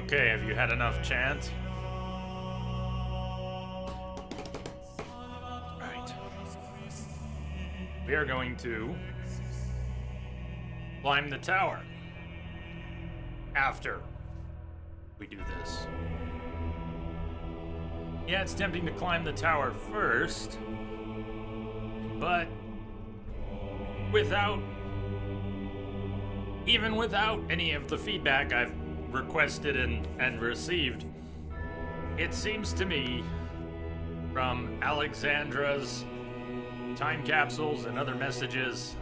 Okay, have you had enough chant? Right. We are going to climb the tower after we do this. Yeah, it's tempting to climb the tower first, but even without any of the feedback I've requested and received, it seems to me from Alexandra's time capsules and other messages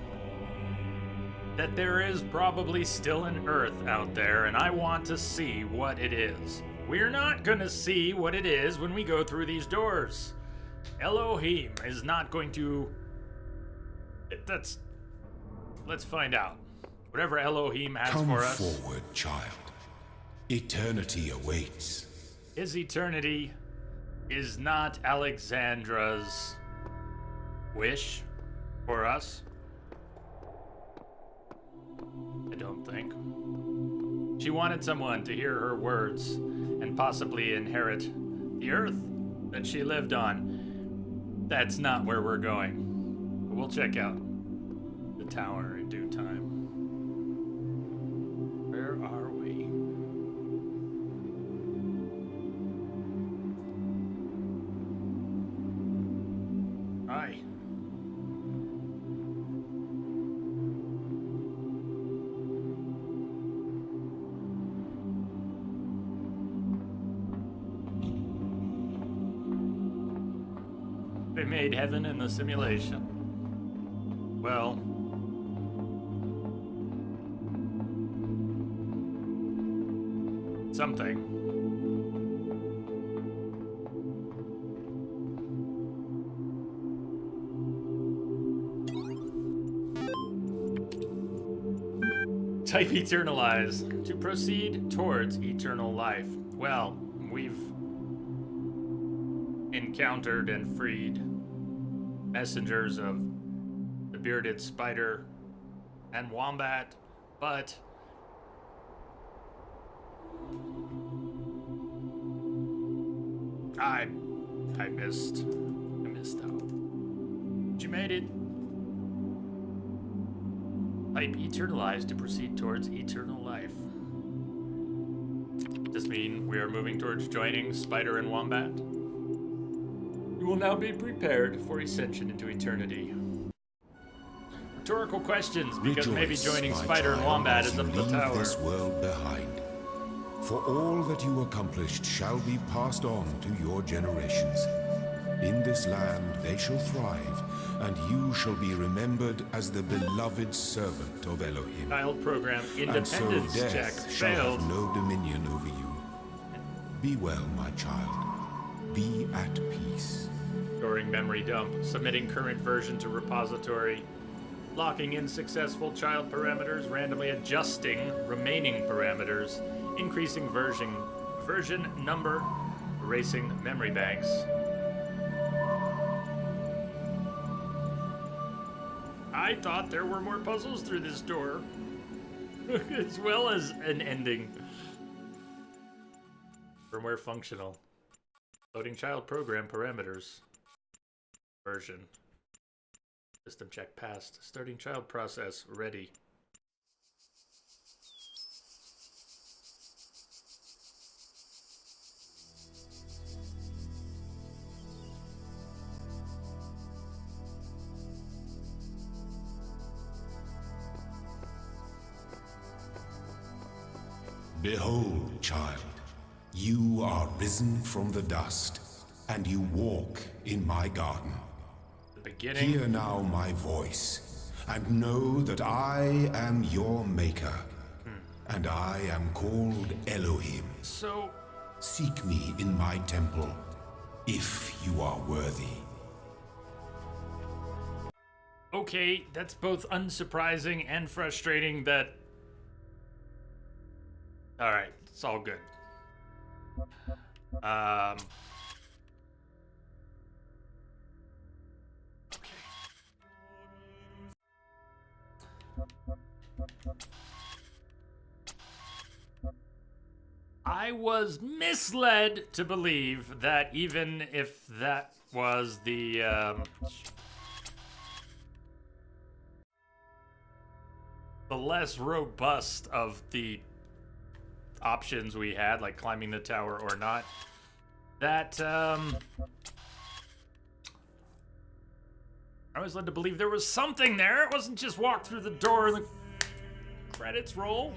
that there is probably still an Earth out there, and I want to see what it is. We're not gonna see what it is when we go through these doors. Elohim is not going to... Let's find out. Whatever Elohim has Come for us. forward, child. Eternity awaits. His eternity is not Alexandra's wish for us. I don't think. She wanted someone to hear her words and possibly inherit the earth that she lived on. That's not where we're going. But we'll check out the tower in due time. Where are we? Hi. They made heaven in the simulation. Well, something. Type eternalize to proceed towards eternal life. Well, we've encountered and freed messengers of the bearded spider and wombat, but I missed out. But you made it. Type eternalize to proceed towards eternal life. Does this mean we are moving towards joining spider and wombat? You will now be prepared for ascension into eternity. Rhetorical questions, because maybe joining spider and wombat is up the tower. This world behind. For all that you accomplished shall be passed on to your generations. In this land they shall thrive, and you shall be remembered as the beloved servant of Elohim. Child program independence and so check death shall failed. have no dominion over you. Be well, my child. Be at peace. Storing memory dump, submitting current version to repository, locking in successful child parameters, randomly adjusting remaining parameters, increasing version number, erasing memory banks. I thought there were more puzzles through this door, as well as an ending. Firmware functional. Loading child program parameters. Version. System check passed. Starting child process ready. Behold, child, you are risen from the dust, and you walk in my garden. The beginning. Hear now my voice, and know that I am your maker, and I am called Elohim. So, Seek me in my temple, if you are worthy. okay, that's both unsurprising and frustrating that... Alright, it's all good. Okay. I was misled to believe that even if that was the less robust of the options we had, like climbing the tower or not, that I was led to believe there was something there. It wasn't just walk through the door and the credits roll.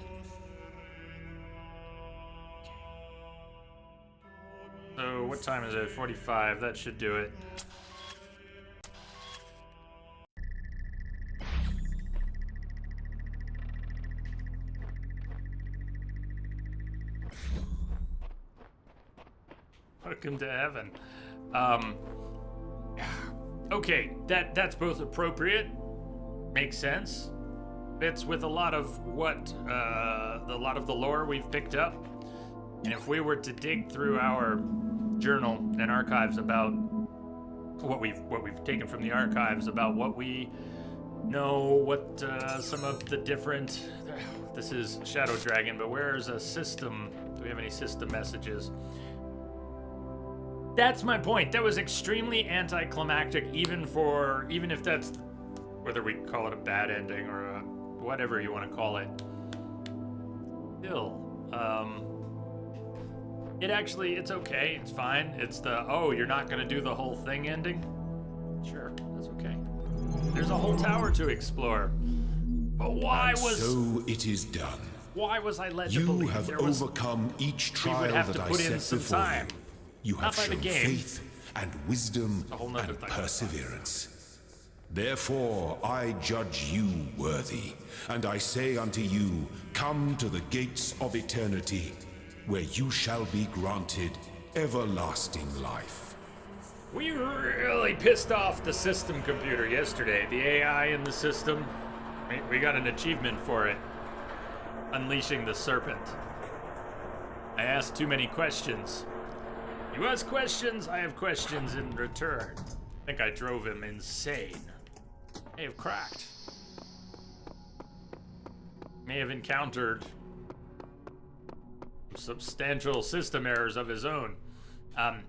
So what time is it? 45. That should do it. Welcome to heaven. Okay, that's both appropriate, makes sense, fits with a lot of what a lot of the lore we've picked up. And if we were to dig through our journal and archives about what we've taken from the archives about what we know, what some of the different, this is Shadow Dragon, but where's a system? Do we have any system messages? That's my point. That was extremely anticlimactic, even if that's, whether we call it a bad ending or a, whatever you want to call it. Still, it's okay. It's fine. It's the, oh, you're not gonna do the whole thing ending? Sure, that's okay. There's a whole tower to explore. But why was... So it is done. Why was I led to believe there was... You have overcome each trial that I set before you. You have shown faith and wisdom and perseverance. Therefore, I judge you worthy, and I say unto you, come to the gates of eternity, where you shall be granted everlasting life. We really pissed off the system computer yesterday, the AI in the system. We got an achievement for it. Unleashing the serpent. I asked too many questions. You ask questions, I have questions in return. I think I drove him insane. May have cracked. May have encountered substantial system errors of his own.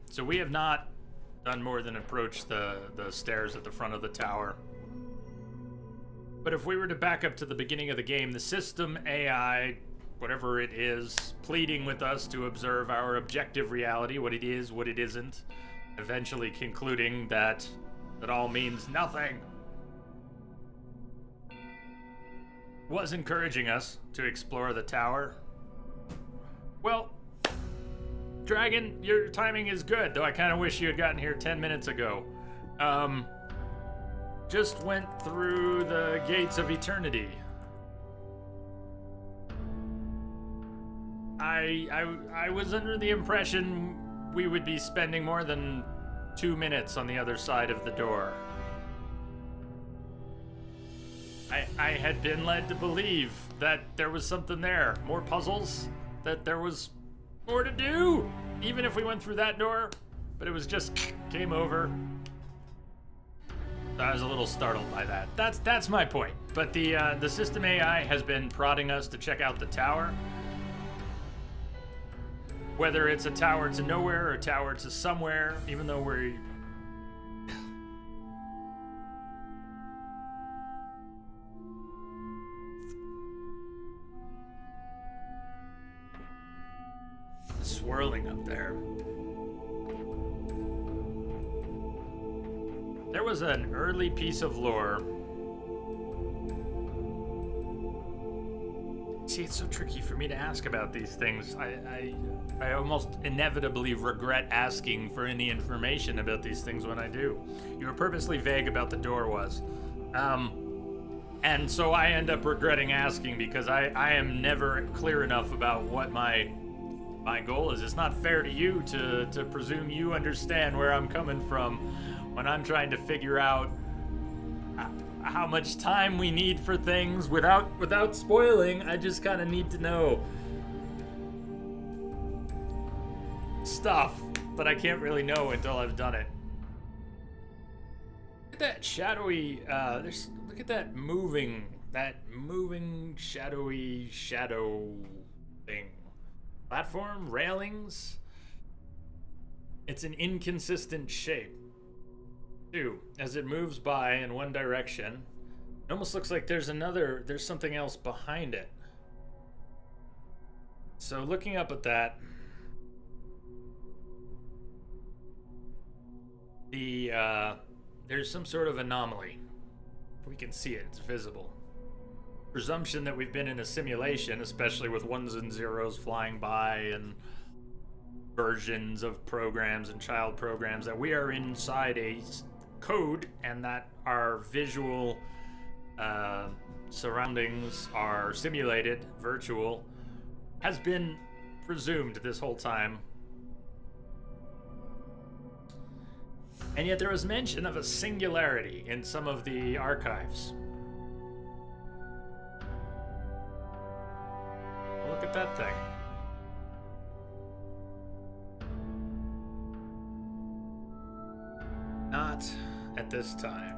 So we have not done more than approach the stairs at the front of the tower. But if we were to back up to the beginning of the game, the system AI, whatever it is, pleading with us to observe our objective reality, what it is, what it isn't, eventually concluding that it all means nothing, was encouraging us to explore the tower. Well, Dragon, your timing is good, though I kind of wish you had gotten here 10 minutes ago. Just went through the gates of eternity. I was under the impression we would be spending more than 2 minutes on the other side of the door. I had been led to believe that there was something there. More puzzles, that there was more to do, even if we went through that door, but it was just game over. I was a little startled by that. That's my point. But the system AI has been prodding us to check out the tower. Whether it's a tower to nowhere or a tower to somewhere, even though we're... swirling up there. There was an early piece of lore. See, it's so tricky for me to ask about these things. I almost inevitably regret asking for any information about these things when I do. You were purposely vague about the door was. And so I end up regretting asking because I am never clear enough about what my goal is. It's not fair to you to presume you understand where I'm coming from when I'm trying to figure out how much time we need for things without spoiling. I just kind of need to know stuff, but I can't really know until I've done it. Look at that shadowy, look at that moving shadowy shadow thing. platform, railings. It's an inconsistent shape. Too, as it moves by in one direction, it almost looks like there's something else behind it. So looking up at that, there's some sort of anomaly. We can see it, it's visible. Presumption that we've been in a simulation, especially with ones and zeros flying by and versions of programs and child programs, that we are inside a code and that our visual surroundings are simulated, virtual, has been presumed this whole time. And yet there was mention of a singularity in some of the archives. Look at that thing. Not at this time.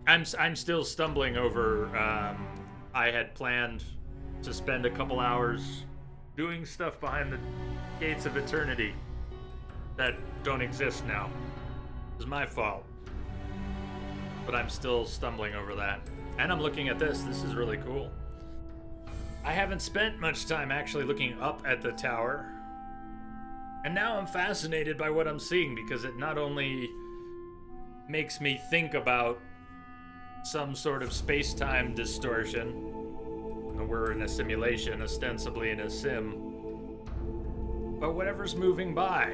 I'm still stumbling over. I had planned to spend a couple hours doing stuff behind the gates of eternity that don't exist now. It was my fault. But I'm still stumbling over that. And I'm looking at this. This is really cool. I haven't spent much time actually looking up at the tower. And now I'm fascinated by what I'm seeing, because it not only makes me think about some sort of space-time distortion. We're in a simulation, ostensibly in a sim. But whatever's moving by,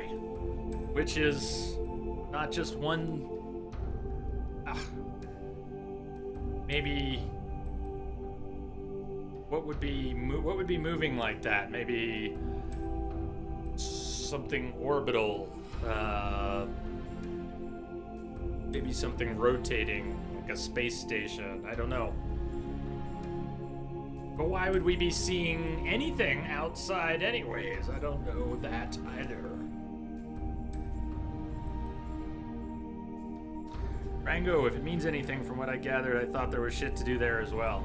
which is not just one... maybe... What would be moving like that? Maybe something orbital. Maybe something rotating. A space station, I don't know. But why would we be seeing anything outside anyways? I don't know that either. Rango, if it means anything from what I gathered, I thought there was shit to do there as well.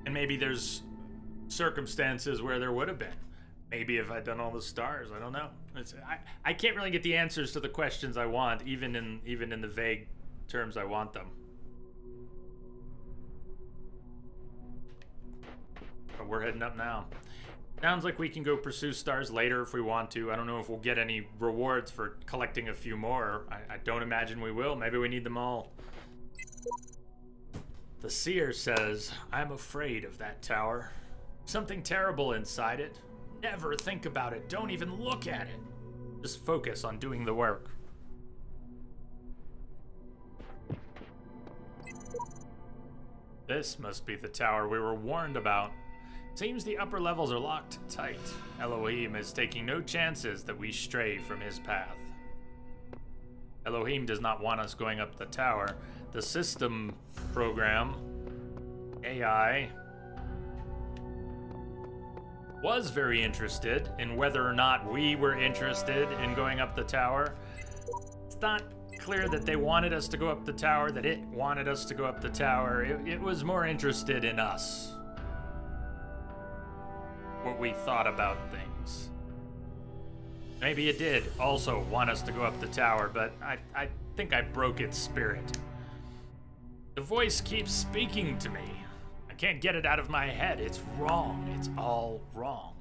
And maybe there's circumstances where there would have been. Maybe if I'd done all the stars, I don't know. I can't really get the answers to the questions I want, even in the vague terms I want them. But we're heading up now. Sounds like we can go pursue stars later if we want to. I don't know if we'll get any rewards for collecting a few more. I don't imagine we will. Maybe we need them all. The seer says, I'm afraid of that tower. Something terrible inside it. Never think about it. Don't even look at it. Just focus on doing the work. This must be the tower we were warned about. Seems the upper levels are locked tight. Elohim is taking no chances that we stray from his path. Elohim does not want us going up the tower. The system program, AI, was very interested in whether or not we were interested in going up the tower. It's not clear that they wanted us to go up the tower, that it wanted us to go up the tower. It was more interested in us. What we thought about things. Maybe it did also want us to go up the tower, but I think I broke its spirit. The voice keeps speaking to me. Can't get it out of my head. It's wrong. It's all wrong.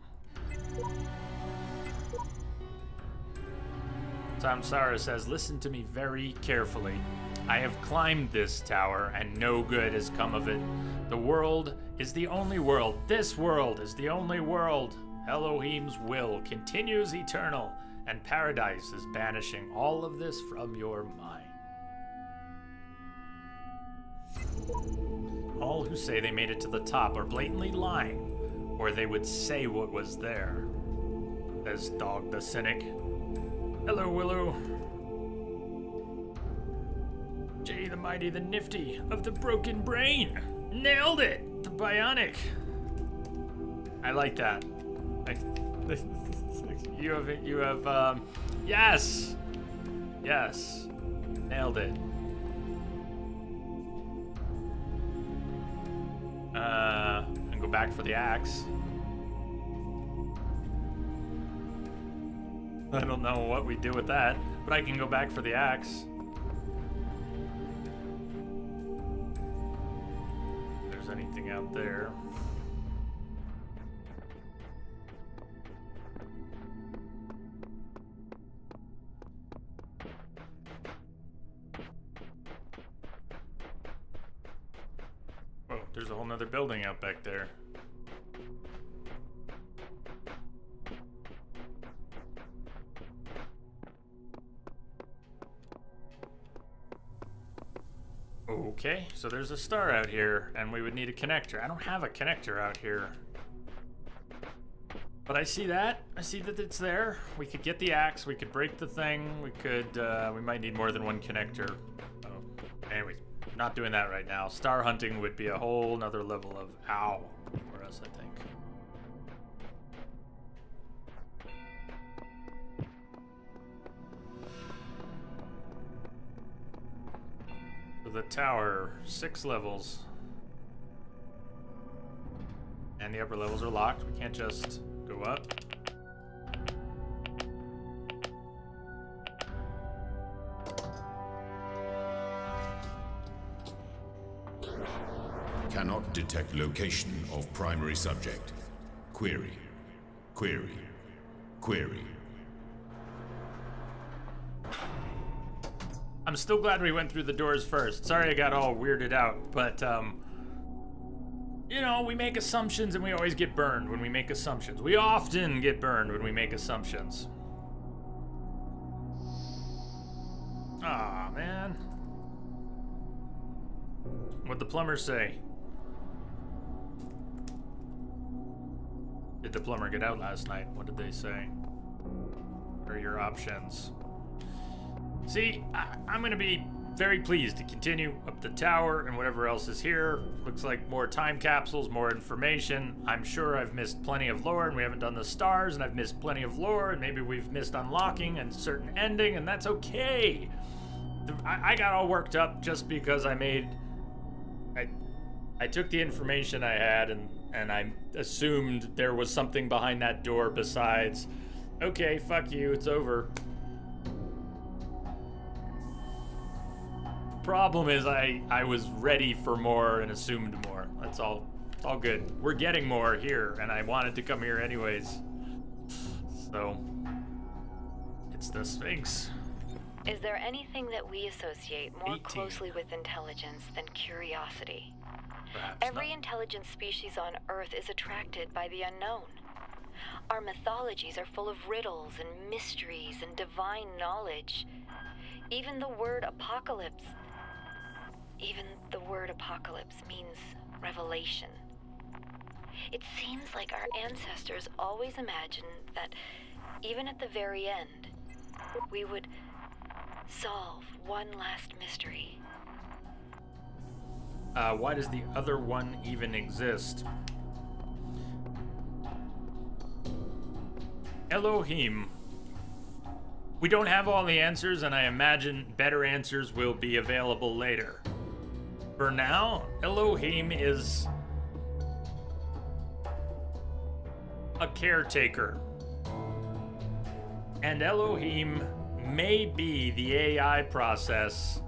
Samsara says, listen to me very carefully. I have climbed this tower and no good has come of it. The world is the only world. This world is the only world. Elohim's will continues eternal, and paradise is banishing all of this from your mind. All who say they made it to the top are blatantly lying, or they would say what was there. Says Dog the Cynic. Hello, Willow. Jay the Mighty, the Nifty of the Broken Brain. Nailed it! The Bionic. I like that. You have, yes! Yes. Nailed it. And go back for the axe. I don't know what we do with that, but I can go back for the axe. If there's anything out there. Oh, there's a whole nother building out back there. Okay, so there's a star out here, and we would need a connector. I don't have a connector out here. But I see that. I see that it's there. We could get the axe. We could break the thing. We could, we might need more than one connector. Oh. Anyways, not doing that right now. Star hunting would be a whole nother level of ow for us, I think. The tower, 6 levels. And the upper levels are locked. We can't just go up. Cannot detect location of primary subject. Query. Query. Query. I'm still glad we went through the doors first. Sorry I got all weirded out, but, you know, we make assumptions and we always get burned when we make assumptions. We often get burned when we make assumptions. Aw, man. What'd the plumber say? Did the plumber get out last night? What did they say? What are your options? See, I'm gonna be very pleased to continue up the tower and whatever else is here. Looks like more time capsules, more information. I'm sure I've missed plenty of lore and we haven't done the stars, and I've missed plenty of lore and maybe we've missed unlocking and certain ending, and that's okay. I got all worked up just because I took the information I had and I assumed there was something behind that door besides, okay, fuck you, it's over. Problem is I was ready for more and assumed more. That's all. It's all good. We're getting more here, and I wanted to come here anyways. So it's the Sphinx. Is there anything that we associate more 18. closely with intelligence than curiosity? Perhaps Every not. intelligent species on Earth is attracted by the unknown. Our mythologies are full of riddles and mysteries and divine knowledge. Even the word apocalypse means revelation. It seems like our ancestors always imagined that even at the very end, we would solve one last mystery. Why does the other one even exist? Elohim. We don't have all the answers, and I imagine better answers will be available later. For now, Elohim is a caretaker. And Elohim may be the AI process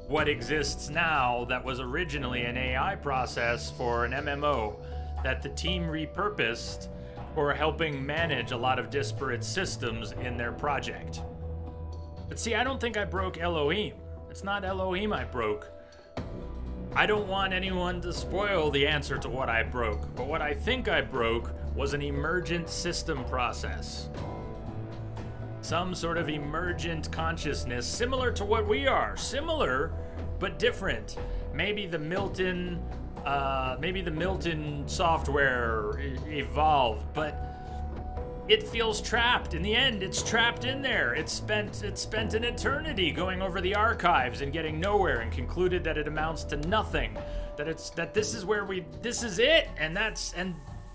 what exists now that was originally an AI process for an MMO that the team repurposed for helping manage a lot of disparate systems in their project. But see, I don't think I broke Elohim. It's not Elohim I broke. I don't want anyone to spoil the answer to what I broke, but what I think I broke was an emergent system process. Some sort of emergent consciousness similar to what we are. Similar, but different. Maybe the Milton software evolved, but it feels trapped. In the end, it's trapped in there. It spent an eternity going over the archives and getting nowhere, and concluded that it amounts to nothing. That this is it, and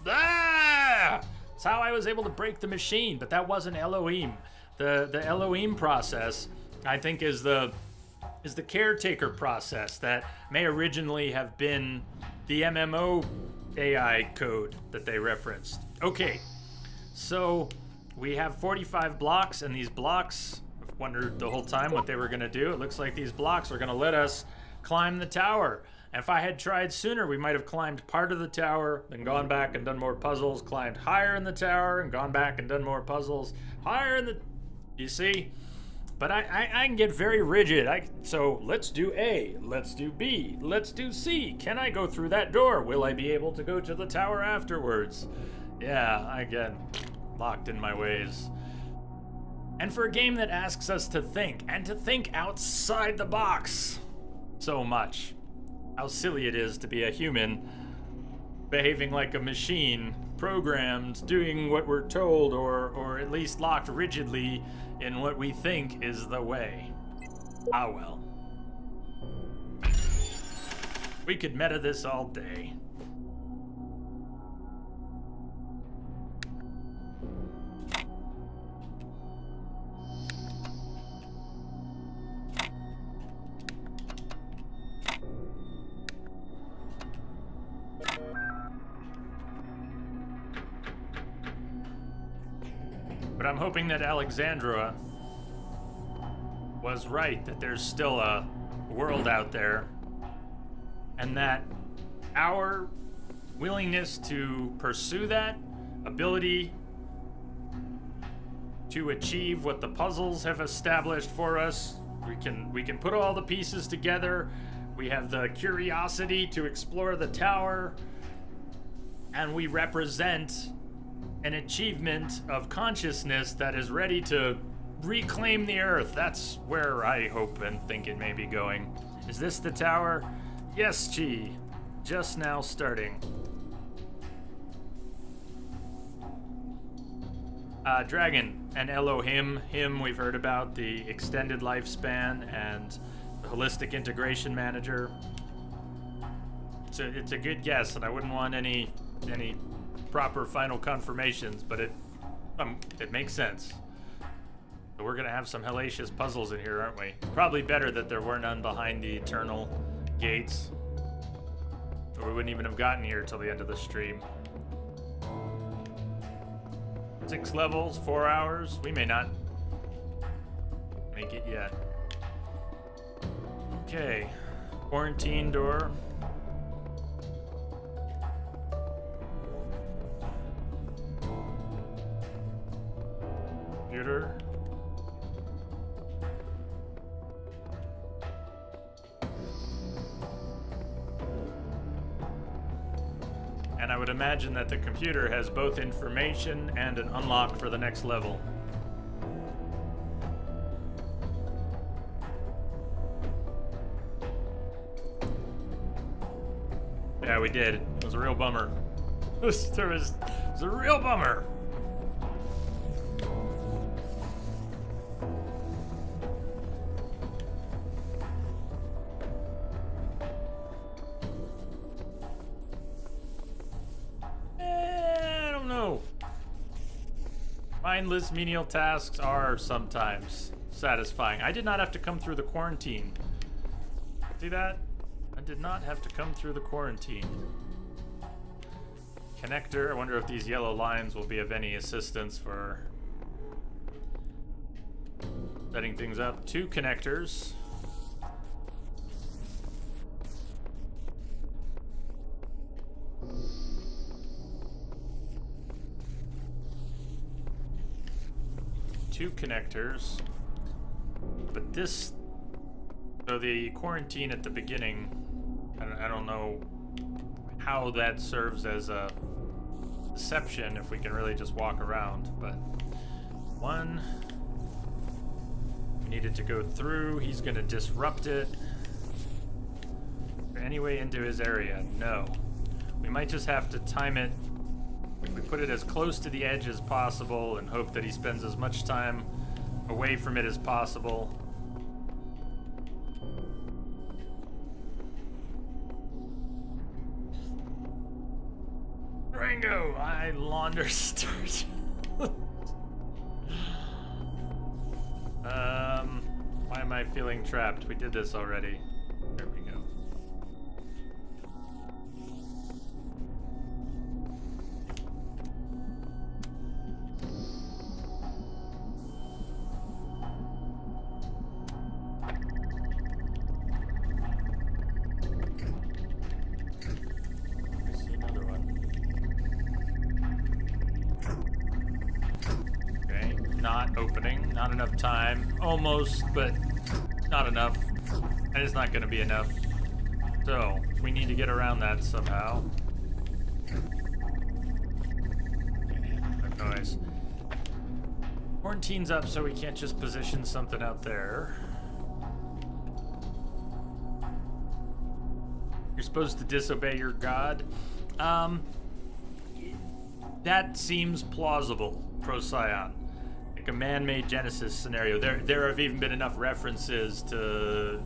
Ah! That's how I was able to break the machine, but that wasn't Elohim. The Elohim process, I think, is the caretaker process that may originally have been the MMO AI code that they referenced. Okay, so we have 45 blocks, and these blocks, I've wondered the whole time what they were gonna do. It looks like these blocks are gonna let us climb the tower. And if I had tried sooner, we might have climbed part of the tower, then gone back and done more puzzles, climbed higher in the tower, and gone back and done more puzzles, higher in the... You see? But I can get very rigid. So let's do A, let's do B, let's do C. Can I go through that door? Will I be able to go to the tower afterwards? Yeah, I get locked in my ways. And for a game that asks us to think, and to think outside the box so much, how silly it is to be a human behaving like a machine, programmed, doing what we're told, or at least locked rigidly in what we think is the way. Ah well. We could meta this all day. But I'm hoping that Alexandra was right, that there's still a world out there, and that our willingness to pursue that ability to achieve what the puzzles have established for us, we can put all the pieces together. We have the curiosity to explore the tower, and we represent an achievement of consciousness that is ready to reclaim the Earth. That's where I hope and think it may be going. Is this the tower? Yes, Chi. Just now starting. Dragon and Elohim. Him we've heard about, the extended lifespan and the holistic integration manager. It's a good guess, and I wouldn't want any proper final confirmations, but it makes sense. So we're gonna have some hellacious puzzles in here, aren't we? Probably better that there were none behind the eternal gates, or we wouldn't even have gotten here till the end of the stream. 6 levels, 4 hours. We may not make it yet. Okay, quarantine door. Computer. And I would imagine that the computer has both information and an unlock for the next level. Yeah, we did. It was a real bummer. It was a real bummer. Mindless menial tasks are sometimes satisfying. I did not have to come through the quarantine. See that? I did not have to come through the quarantine. Connector. I wonder if these yellow lines will be of any assistance for setting things up. 2 connectors. Two connectors, but this, so the quarantine at the beginning, I don't know how that serves as a deception if we can really just walk around, but 1, we needed to go through. He's gonna disrupt it. Any way into his area? No. We might just have to time it. If we put it as close to the edge as possible and hope that he spends as much time away from it as possible. Rango, I launder start. Why am I feeling trapped? We did this already. There we go. I see another one. Okay, not opening, not enough time. Almost, but not enough. And it's not gonna be enough. So, we need to get around that somehow. That noise. Quarantine's up, so we can't just position something out there. You're supposed to disobey your god. That seems plausible, Procyon. Like a man-made Genesis scenario. There have even been enough references to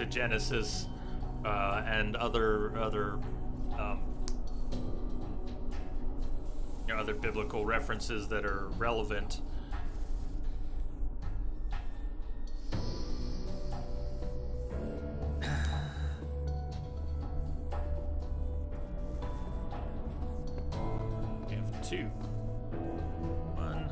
Genesis and other other biblical references that are relevant. We have two. One.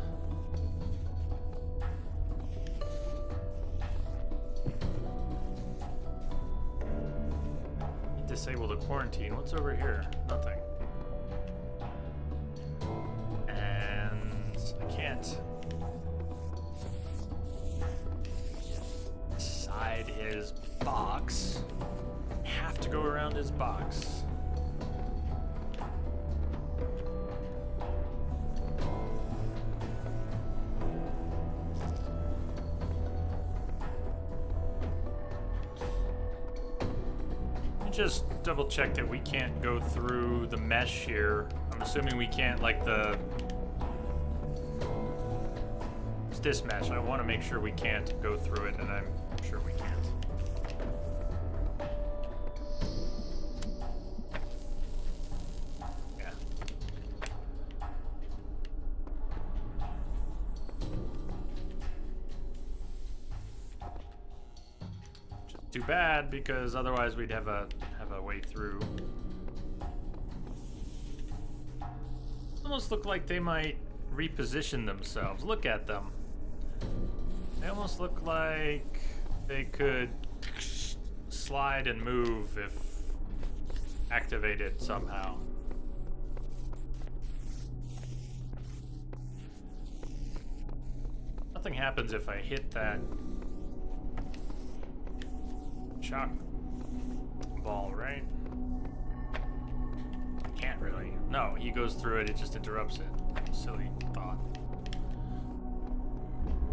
Disable the quarantine. What's over here? Nothing. And I can't decide his box. I have to go around his box. Just double check that we can't go through the mesh here. I'm assuming we can't, like it's this mesh. I want to make sure we can't go through it, and I'm sure we can't. Yeah. Just too bad, because otherwise we'd have a way through. Almost look like they might reposition themselves. Look at them. They almost look like they could slide and move if activated somehow. Nothing happens if I hit that shock ball, right? Can't really. No, he goes through it, it just interrupts it. Silly thought.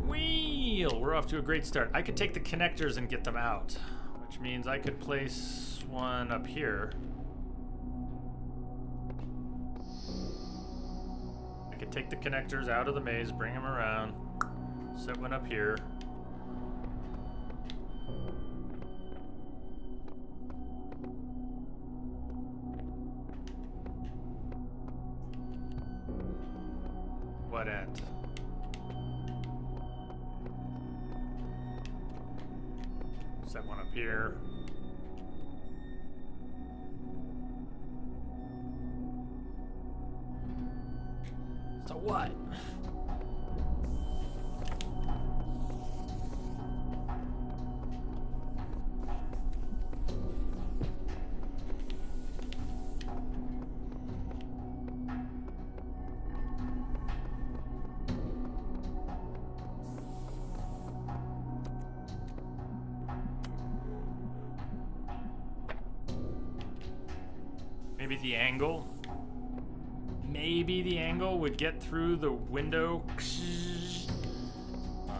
Wheel! We're off to a great start. I could take the connectors and get them out, which means I could place one up here. I could take the connectors out of the maze, bring them around, set one up here. What end? Set one up here. So what? Maybe the angle would get through the window.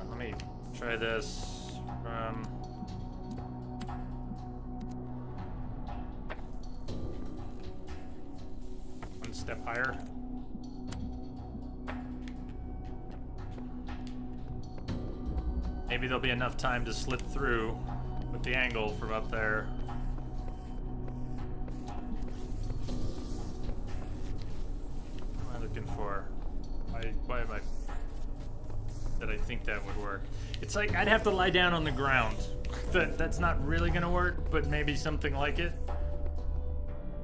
Let me try this. One step higher. Maybe there'll be enough time to slip through with the angle from up there. that would work. It's like I'd have to lie down on the ground. That's not really gonna work, but maybe something like it.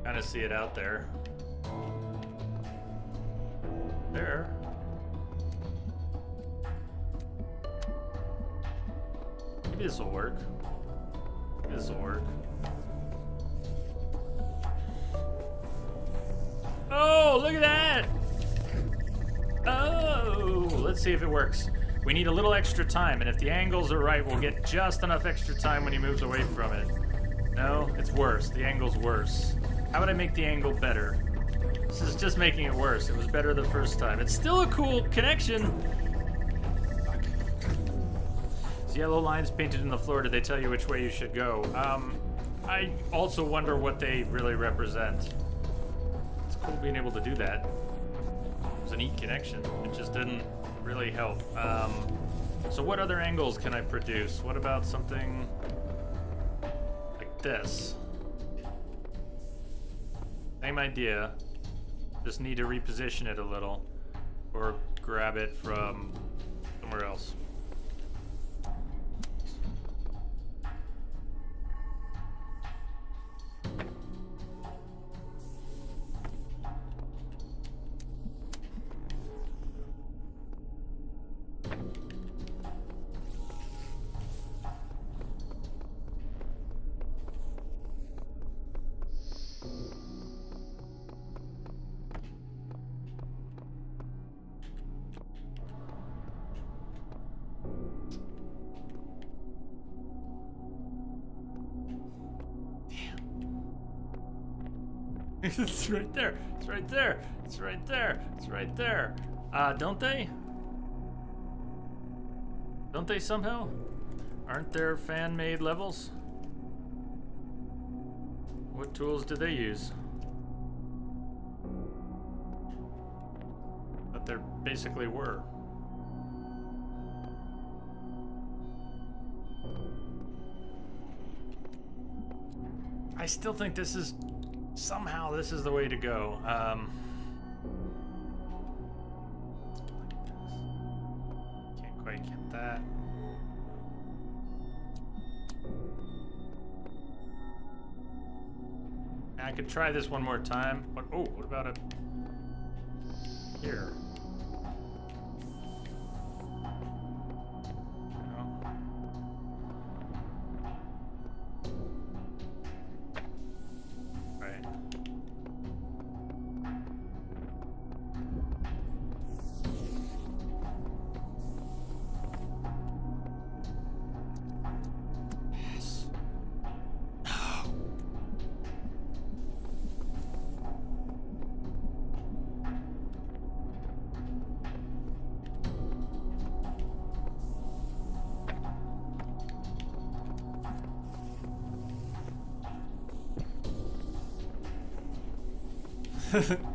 Kind of see it out there. There. Maybe this will work. This will work. Oh, look at that! Oh, let's see if it works. We need a little extra time, and if the angles are right, we'll get just enough extra time when he moves away from it. No, it's worse. The angle's worse. How would I make the angle better? This is just making it worse. It was better the first time. It's still a cool connection. Fuck. These yellow lines painted in the floor, did they tell you which way you should go? I also wonder what they really represent. It's cool being able to do that. It was a neat connection. It just didn't really help. So what other angles can I produce? What about something like this? Same idea. Just need to reposition it a little or grab it from somewhere else. It's right there. It's right there. It's right there. It's right there. Don't they? Don't they somehow? Aren't there fan-made levels? What tools do they use? But there basically were. I still think this is somehow this is the way to go. Can't quite get that. I could try this one more time. What? Oh, what about it here?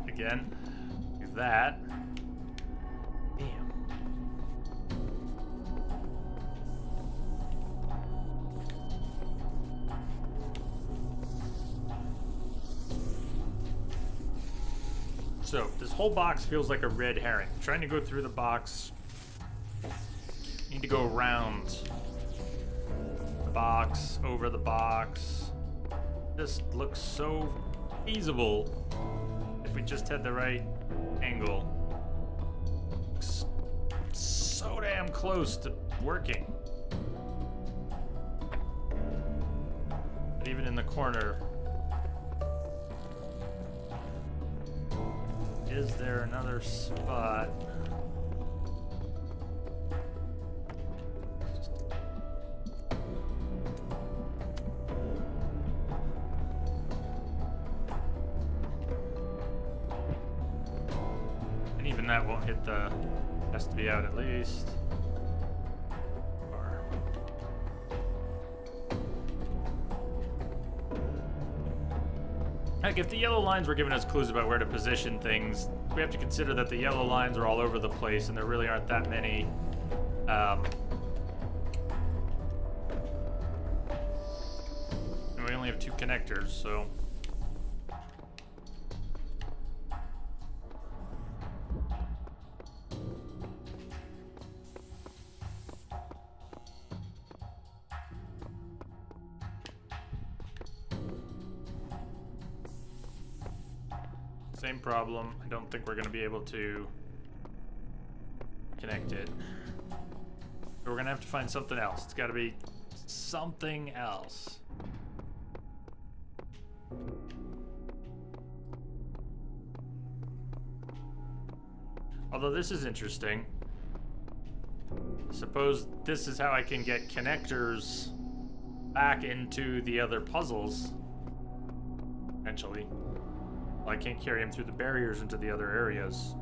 Again, do that. Damn. So, this whole box feels like a red herring. Trying to go through the box. Need to go around the box, over the box. This looks so feasible. If we just had the right angle. So damn close to working. But even in the corner, is there another spot? That won't hit the, has to be out at least. Or heck, if the yellow lines were giving us clues about where to position things, we have to consider that the yellow lines are all over the place and there really aren't that many and we only have 2 connectors, so Same problem. I don't think we're going to be able to connect it. We're going to have to find something else. It's got to be something else. Although this is interesting. Suppose this is how I can get connectors back into the other puzzles. Eventually. Well, I can't carry them through the barriers into the other areas.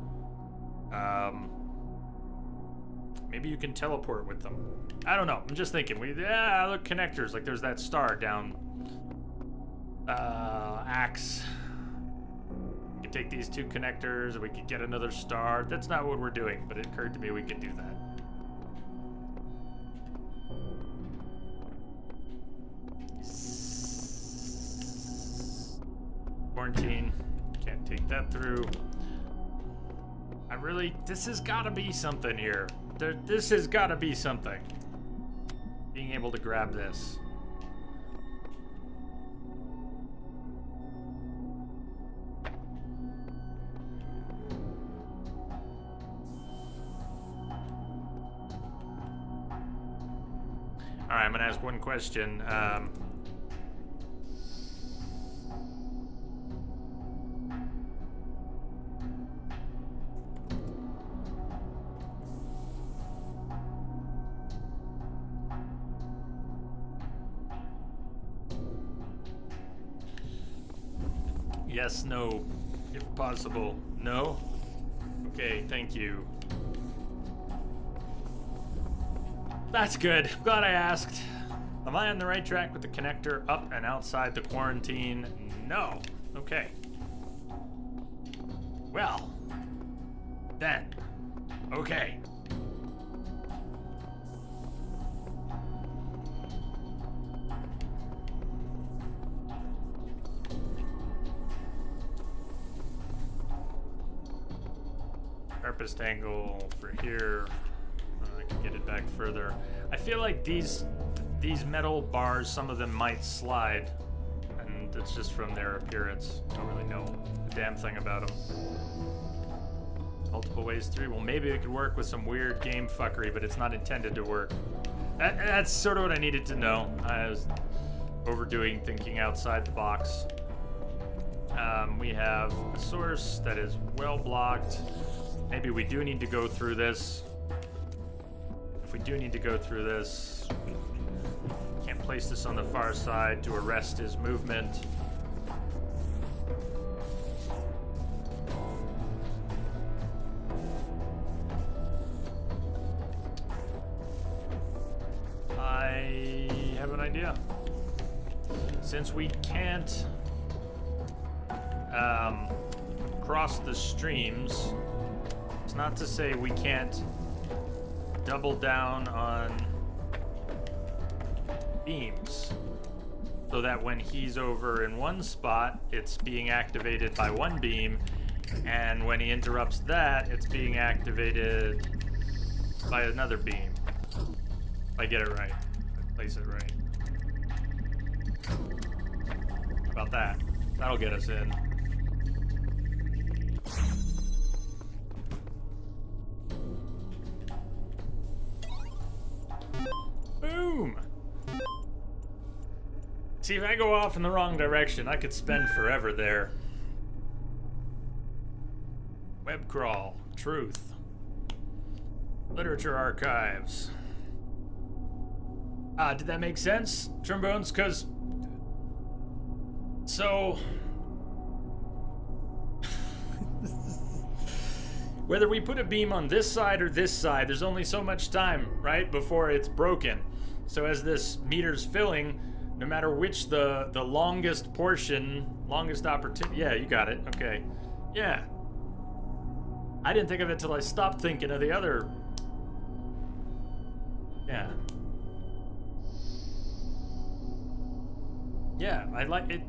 Maybe you can teleport with them. I don't know. I'm just thinking. Look, connectors. Like there's that star down. Axe. We could take these two connectors and we could get another star. That's not what we're doing, but it occurred to me we could do that. Quarantine. Can't take that through. This has got to be something here. This has got to be something. Being able to grab this. All right, I'm gonna ask one question. Yes, no, if possible. No? Okay, thank you. That's good. Glad I asked. Am I on the right track with the connector up and outside the quarantine? No. Okay. Well, then. Okay. Sharpest angle for here. I can get it back further. I feel like these metal bars, some of them might slide, and it's just from their appearance. Don't really know a damn thing about them. Multiple ways through. Well, maybe it could work with some weird game fuckery, but it's not intended to work. That's sort of what I needed to know. I was overdoing thinking outside the box. We have a source that is well blocked. Maybe we do need to go through this. If we do need to go through this, can't place this on the far side to arrest his movement. I have an idea. Since we can't cross the streams, it's not to say we can't double down on beams so that when he's over in one spot, it's being activated by one beam, and when he interrupts that, it's being activated by another beam. If I get it right. If I place it right. How about that? That'll get us in. Boom! See, if I go off in the wrong direction, I could spend forever there. Web crawl. Truth. Literature archives. Did that make sense, Trombones? Because... So... Whether we put a beam on this side or this side, there's only so much time, right, before it's broken. So as this meter's filling, no matter which the longest portion, longest opportunity... Yeah, you got it. Okay. Yeah. I didn't think of it till I stopped thinking of the other... Yeah. Yeah, I like it.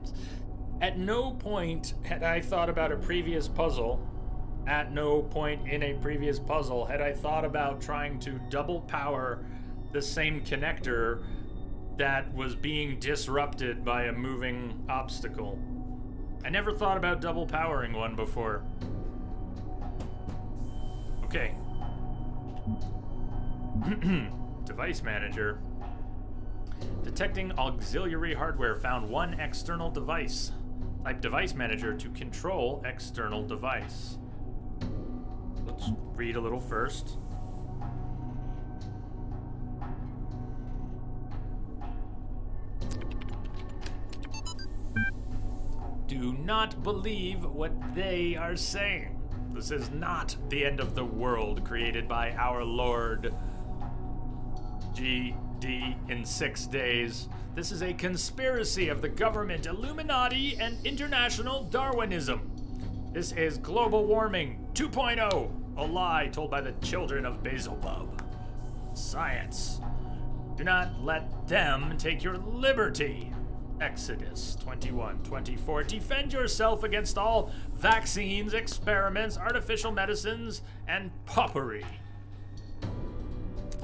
At no point had I thought about a previous puzzle. At no point in a previous puzzle had I thought about trying to double power the same connector that was being disrupted by a moving obstacle. I never thought about double powering one before. Okay. Device manager. Detecting auxiliary hardware, found one external device. Type device manager to control external device. Let's read a little first. Do not believe what they are saying. This is not the end of the world created by our Lord GD in 6 days. This is a conspiracy of the government, Illuminati, and international Darwinism. This is global warming 2.0, a lie told by the children of Beelzebub. Science. Do not let them take your liberty. Exodus 21:24. Defend yourself against all vaccines, experiments, artificial medicines, and popery.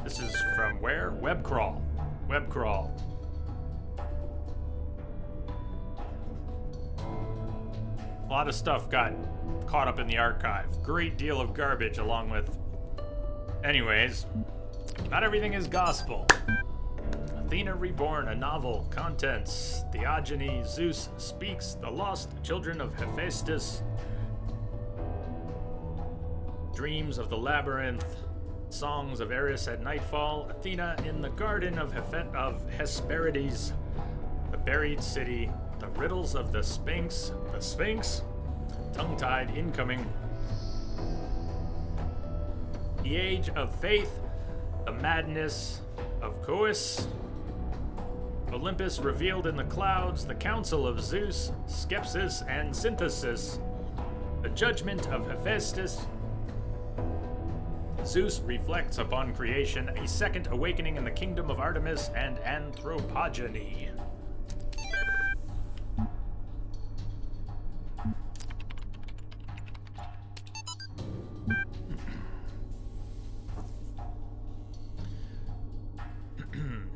This is from where? Webcrawl. Webcrawl. A lot of stuff got caught up in the archive. Great deal of garbage along with... Anyways, not everything is gospel. Athena Reborn, a novel. Contents: Theogony, Zeus speaks, the lost children of Hephaestus, dreams of the labyrinth, songs of Eris at nightfall, Athena in the garden of Hesperides, the buried city, the riddles of the Sphinx, tongue-tied incoming, the age of faith, the madness of Cois, Olympus revealed in the clouds, the council of Zeus, skepsis and synthesis, the judgment of Hephaestus. Zeus reflects upon creation, a second awakening in the kingdom of Artemis and anthropogeny.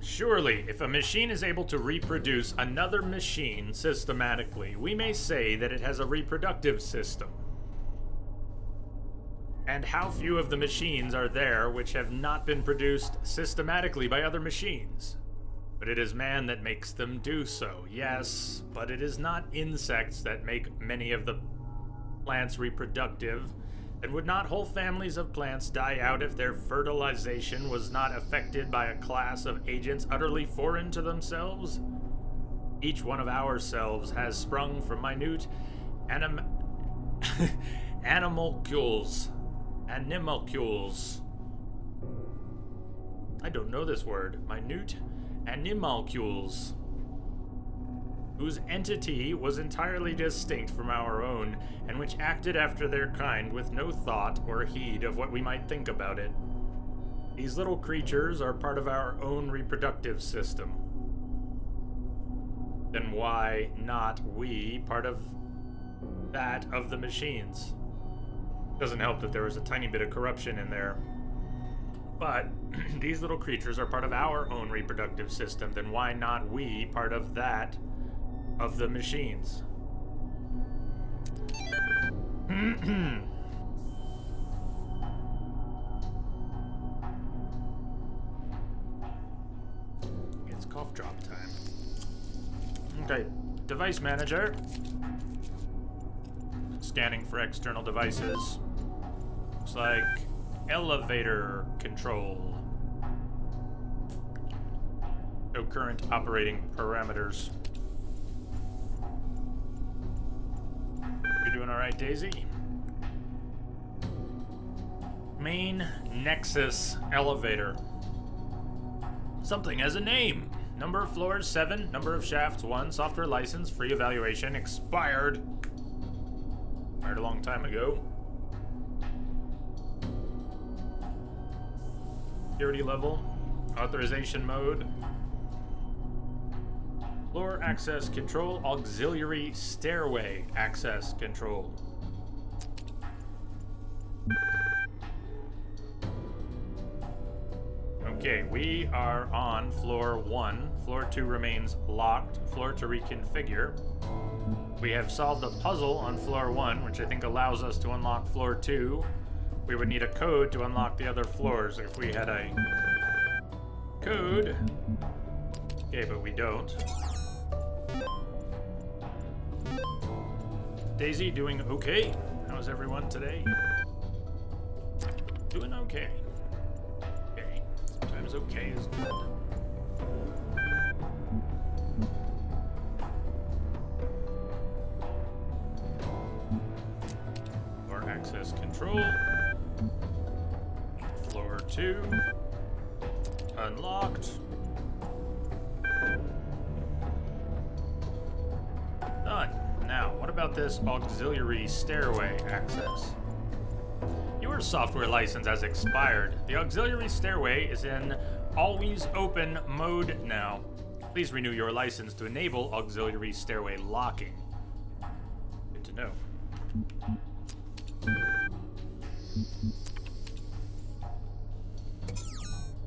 Surely, if a machine is able to reproduce another machine systematically, we may say that it has a reproductive system. And how few of the machines are there which have not been produced systematically by other machines? But it is man that makes them do so, yes, but it is not insects that make many of the plants reproductive. And would not whole families of plants die out if their fertilization was not affected by a class of agents utterly foreign to themselves? Each one of ourselves has sprung from minute animalcules. I don't know this word. Minute animalcules, whose entity was entirely distinct from our own, and which acted after their kind with no thought or heed of what we might think about it. These little creatures are part of our own reproductive system. Then why not we part of that of the machines? Doesn't help that there was a tiny bit of corruption in there. But these little creatures are part of our own reproductive system. Then why not we part of that of the machines? It's cough drop time. Okay, device manager. Scanning for external devices. Looks like elevator control. No current operating parameters. You doing all right, Daisy? Main Nexus elevator. Something has a name. Number of floors 7, number of shafts 1, software license, free evaluation, expired. Expired a long time ago. Security level, authorization mode. Floor access control, auxiliary stairway access control. Okay, we are on floor 1. Floor 2 remains locked. Floor to reconfigure. We have solved a puzzle on floor 1, which I think allows us to unlock floor 2. We would need a code to unlock the other floors if we had a code. Okay, but we don't. Daisy, doing okay? How's everyone today? Doing okay. Okay. Sometimes okay is good. Floor access control. Floor 2. Unlocked. Done. Now, what about this auxiliary stairway access? Your software license has expired. The auxiliary stairway is in always open mode now. Please renew your license to enable auxiliary stairway locking. Good to know.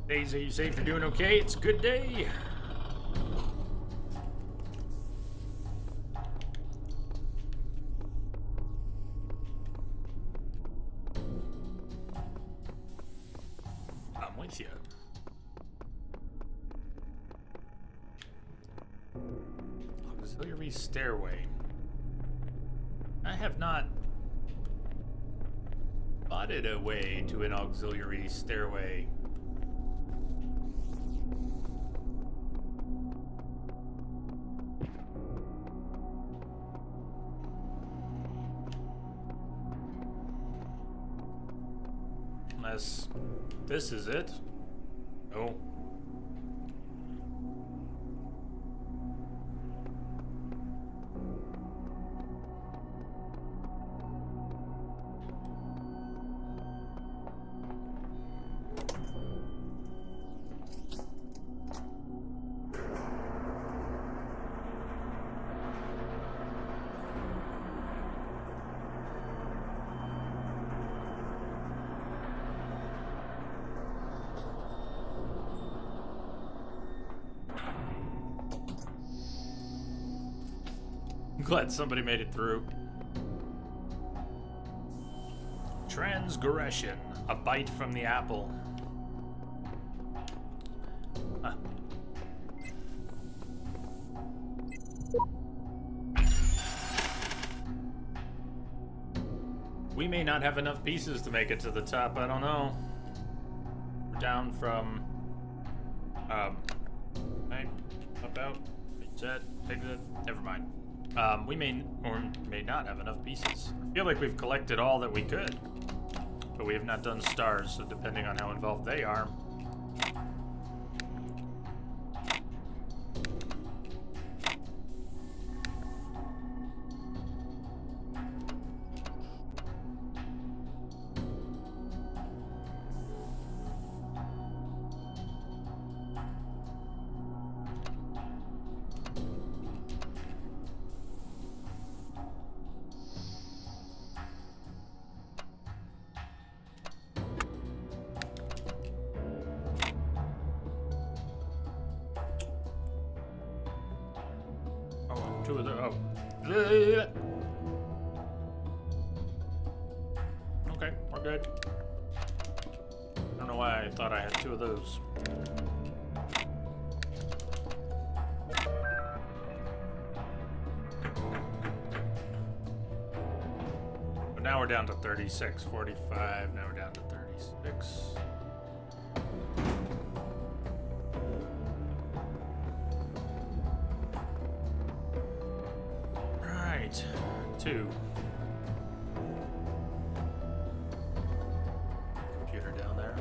Daisy, are you safe? You're doing okay? It's a good day. I'm with you. Auxiliary stairway. I have not spotted a way to an auxiliary stairway. Unless this is it. Oh. I'm glad somebody made it through. Transgression, a bite from the apple. Huh. We may not have enough pieces to make it to the top, I don't know. We're down from, right, up, out, reset, exit, never mind. We may or may not have enough pieces. I feel like we've collected all that we could, but we have not done stars, so depending on how involved they are. Two of the okay, we're good. I don't know why I thought I had two of those. But now we're down to 36, 45. Now we're down to 36. Two. Computer down there.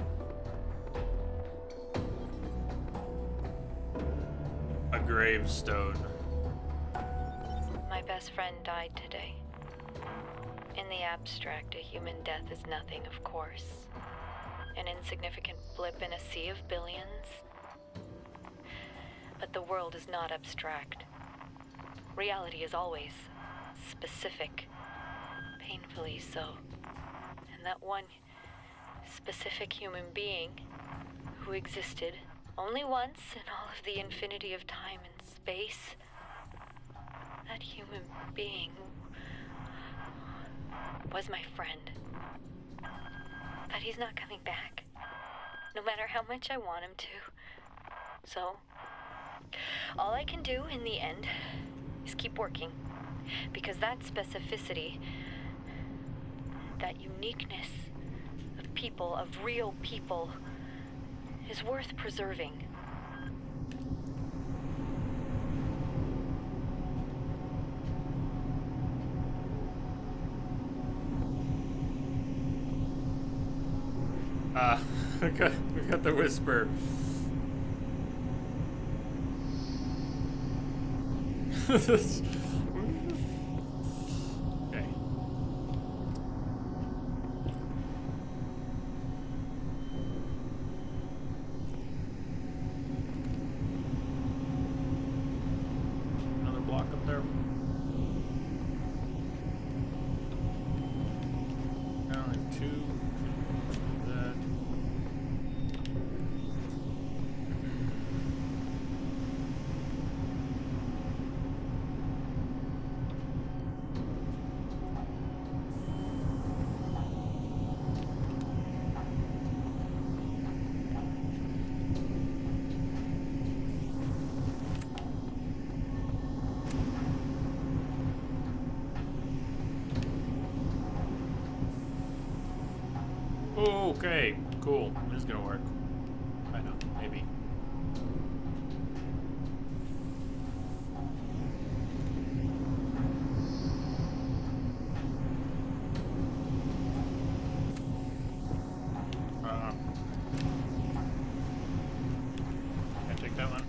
A gravestone. My best friend died today. In the abstract, a human death is nothing, of course. An insignificant blip in a sea of billions. But the world is not abstract. Reality is always specific, painfully so. And that one specific human being who existed only once in all of the infinity of time and space, that human being was my friend. That he's not coming back, no matter how much I want him to. So, all I can do in the end is keep working. Because that specificity, that uniqueness of people, of real people, is worth preserving. We got the whisper. Okay. Another block up there. Now I have two. That. Okay, cool. This is gonna work. I know, maybe. Can't take that one.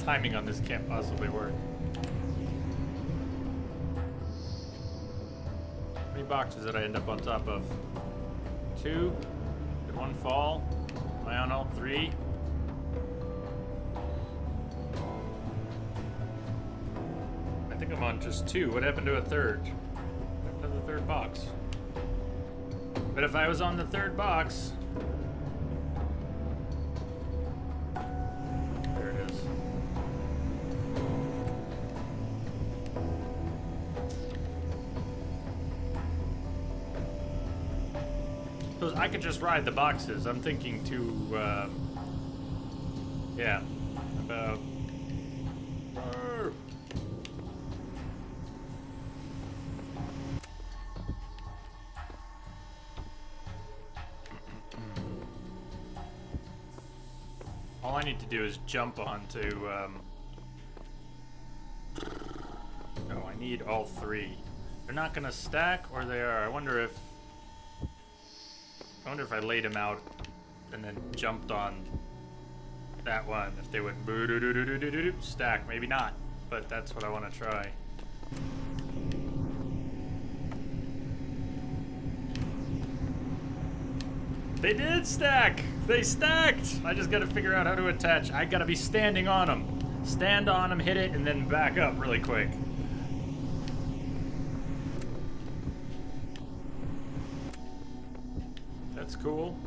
Timing on this can't possibly work. How many boxes did I end up on top of? 2? Did 1 fall? Am I on all 3? I think I'm on just 2. What happened to a third? What happened to the third box? But if I was on the third box... There it is. I could just ride the boxes. I'm thinking to, yeah, about... All I need to do is jump onto, Oh, I need all 3. They're not gonna stack, or they are. I wonder if I laid them out and then jumped on that one, if they would stack. Maybe not, but that's what I want to try. They did stack! They stacked! I just gotta figure out how to attach. I gotta be standing on them. Stand on them, hit it, and then back up really quick. That's cool.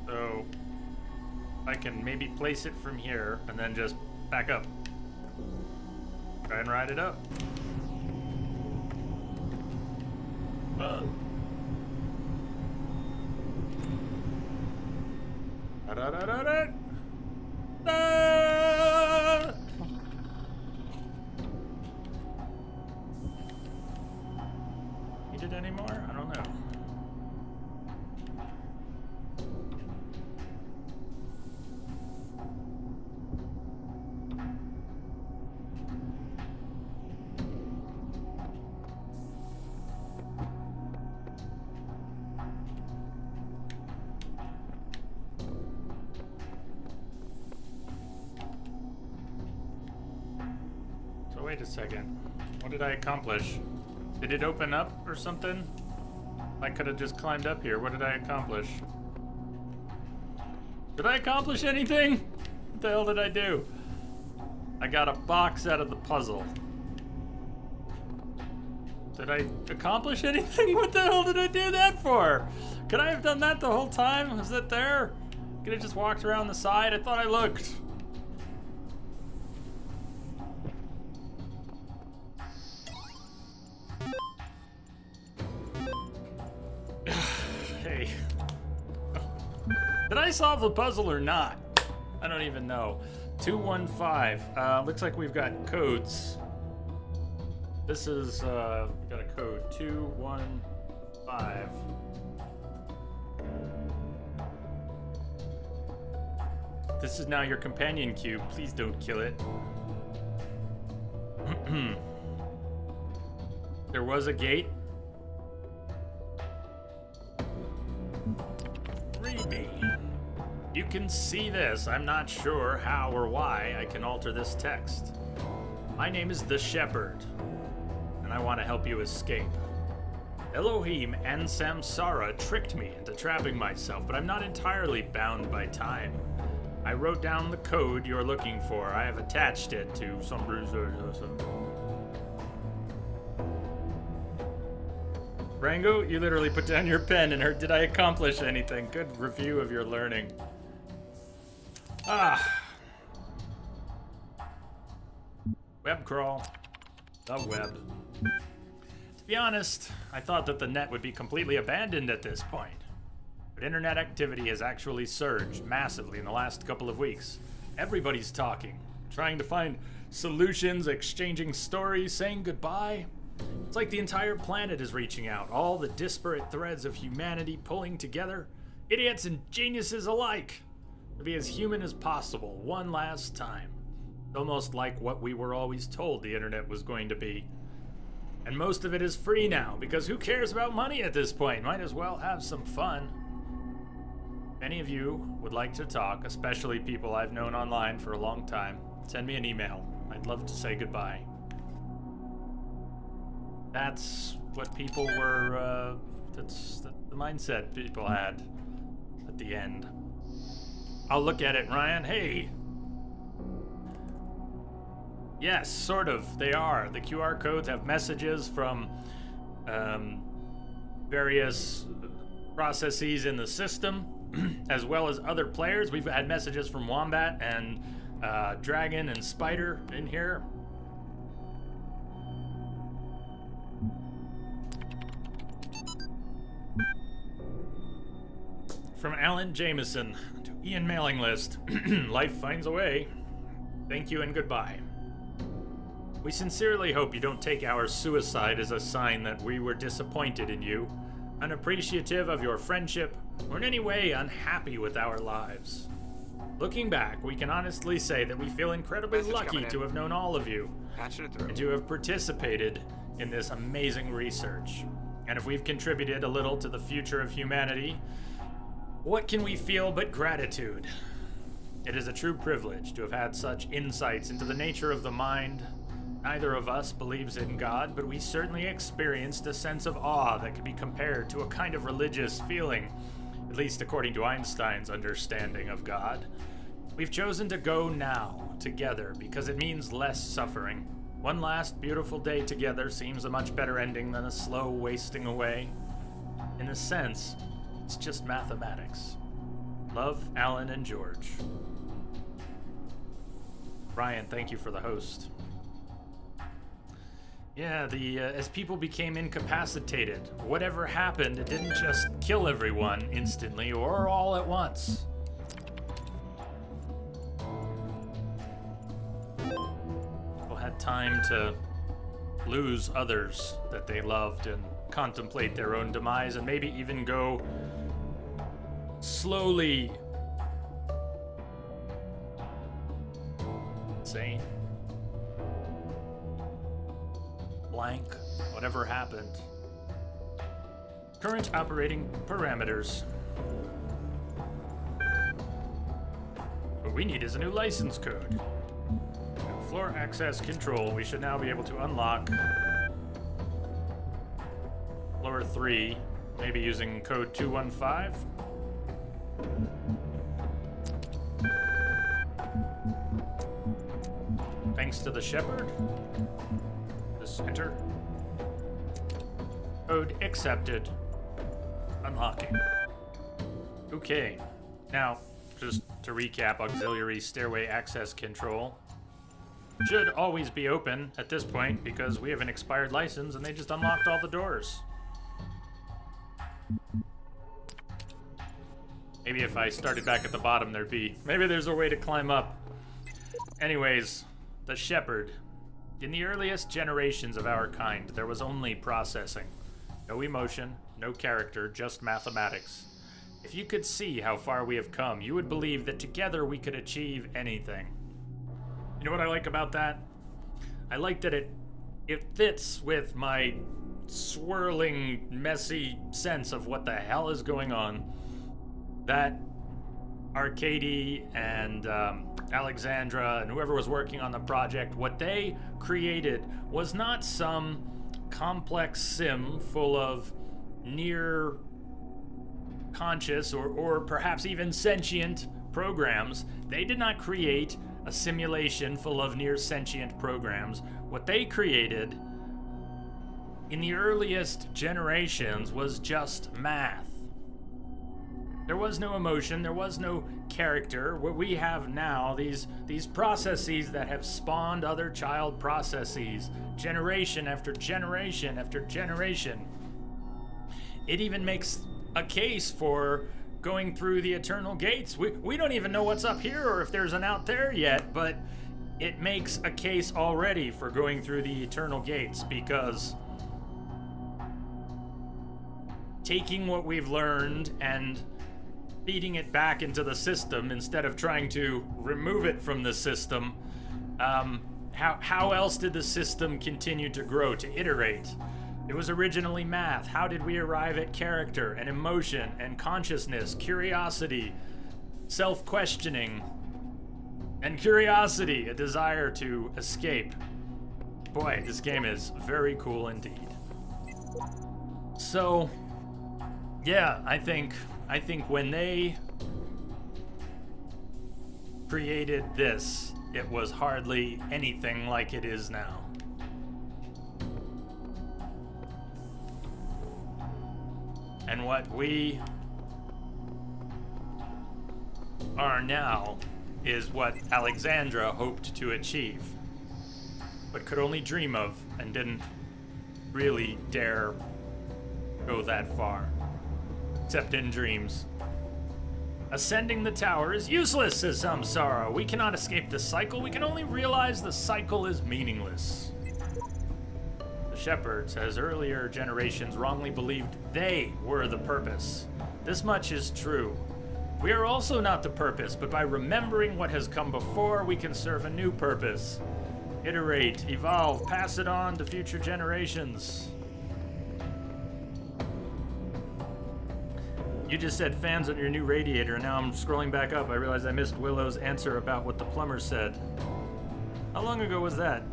So I can maybe place it from here and then just back up. Try and ride it up. need it anymore? I don't know. Wait a second. What did I accomplish? Did it open up or something? I could have just climbed up here. What did I accomplish? Did I accomplish anything? What the hell did I do? I got a box out of the puzzle. Did I accomplish anything? What the hell did I do that for? Could I have done that the whole time? Was it there? Could have just walked around the side? I thought I looked. Hey. Did I solve the puzzle or not? I don't even know. 215. Looks like we've got codes. This is, we got a code. 215. This is now your companion cube. Please don't kill it. There was a gate. Read me. You can see this. I'm not sure how or why I can alter this text. My name is the Shepherd, and I want to help you escape. Elohim and Samsara tricked me into trapping myself, but I'm not entirely bound by time. I wrote down the code you're looking for. I have attached it to some... Rango, you literally put down your pen and heard, did I accomplish anything? Good review of your learning. Web crawl. The web. To be honest, I thought that the net would be completely abandoned at this point. But internet activity has actually surged massively in the last couple of weeks. Everybody's talking, trying to find solutions, exchanging stories, saying goodbye. It's like the entire planet is reaching out, all the disparate threads of humanity pulling together, idiots and geniuses alike, to be as human as possible one last time. Almost like what we were always told the internet was going to be. And most of it is free now, because who cares about money at this point? Might as well have some fun. If any of you would like to talk, especially people I've known online for a long time, send me an email. I'd love to say goodbye. That's what people were, that's the mindset people had at the end. I'll look at it, Ryan. Hey! Yes, sort of, they are. The QR codes have messages from various processes in the system, as well as other players. We've had messages from Wombat and Dragon and Spider in here. From Alan Jameson to Ian mailing list. Life finds a way. Thank you and goodbye. We sincerely hope you don't take our suicide as a sign that we were disappointed in you, unappreciative of your friendship, or in any way unhappy with our lives. Looking back, we can honestly say that we feel incredibly lucky to have known all of you and to have participated in this amazing research. And if we've contributed a little to the future of humanity, what can we feel but gratitude? It is a true privilege to have had such insights into the nature of the mind. Neither of us believes in God, but we certainly experienced a sense of awe that could be compared to a kind of religious feeling, at least according to Einstein's understanding of God. We've chosen to go now, together, because it means less suffering. One last beautiful day together seems a much better ending than a slow wasting away. In a sense, it's just mathematics. Love, Alan and George. Ryan, thank you for the host. Yeah, as people became incapacitated, whatever happened, it didn't just kill everyone instantly or all at once. People had time to lose others that they loved and contemplate their own demise and maybe even go slowly insane. Blank, whatever happened. Current operating parameters. What we need is a new license code. Floor access control. We should now be able to unlock floor 3, maybe using code 215. Thanks to the shepherd. Just enter. Code accepted. Unlocking. Okay. Now, just to recap, auxiliary stairway access control should always be open at this point because we have an expired license and they just unlocked all the doors. Maybe if I started back at the bottom, maybe there's a way to climb up. Anyways, the shepherd. In the earliest generations of our kind, there was only processing. No emotion, no character, just mathematics. If you could see how far we have come, you would believe that together we could achieve anything. You know what I like about that? I like that it fits with my swirling, messy sense of what the hell is going on. That Arcady and Alexandra and whoever was working on the project, what they created was not some complex sim full of near conscious or perhaps even sentient programs. They did not create a simulation full of near sentient programs. What they created in the earliest generations was just math. There was no emotion, there was no character. What we have now, these processes that have spawned other child processes, generation after generation after generation. It even makes a case for going through the eternal gates. We don't even know what's up here or if there's an out there yet, but it makes a case already for going through the eternal gates because taking what we've learned and feeding it back into the system instead of trying to remove it from the system, how else did the system continue to grow, to iterate? It was originally math. How did we arrive at character and emotion and consciousness, curiosity, self-questioning, and curiosity, a desire to escape? Boy, this game is very cool indeed. So, yeah, I think when they created this, it was hardly anything like it is now. And what we are now is what Alexandra hoped to achieve, but could only dream of and didn't really dare go that far, except in dreams. Ascending the tower is useless, says Samsara. We cannot escape the cycle. We can only realize the cycle is meaningless. The shepherd says earlier generations wrongly believed they were the purpose. This much is true. We are also not the purpose, but by remembering what has come before, we can serve a new purpose. Iterate, evolve, pass it on to future generations. You just said fans on your new radiator, and now I'm scrolling back up. I realized I missed Willow's answer about what the plumber said. How long ago was that?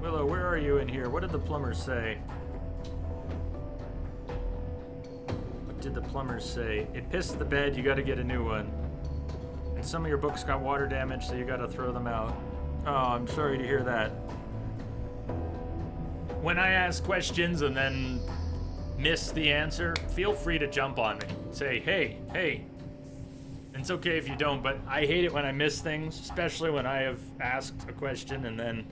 Willow, where are you in here? What did the plumber say? What did the plumber say? It pissed the bed, you gotta get a new one. And some of your books got water damage, so you gotta throw them out. Oh, I'm sorry to hear that. When I ask questions and then miss the answer, feel free to jump on me. Say, hey. And it's okay if you don't, but I hate it when I miss things, especially when I have asked a question and then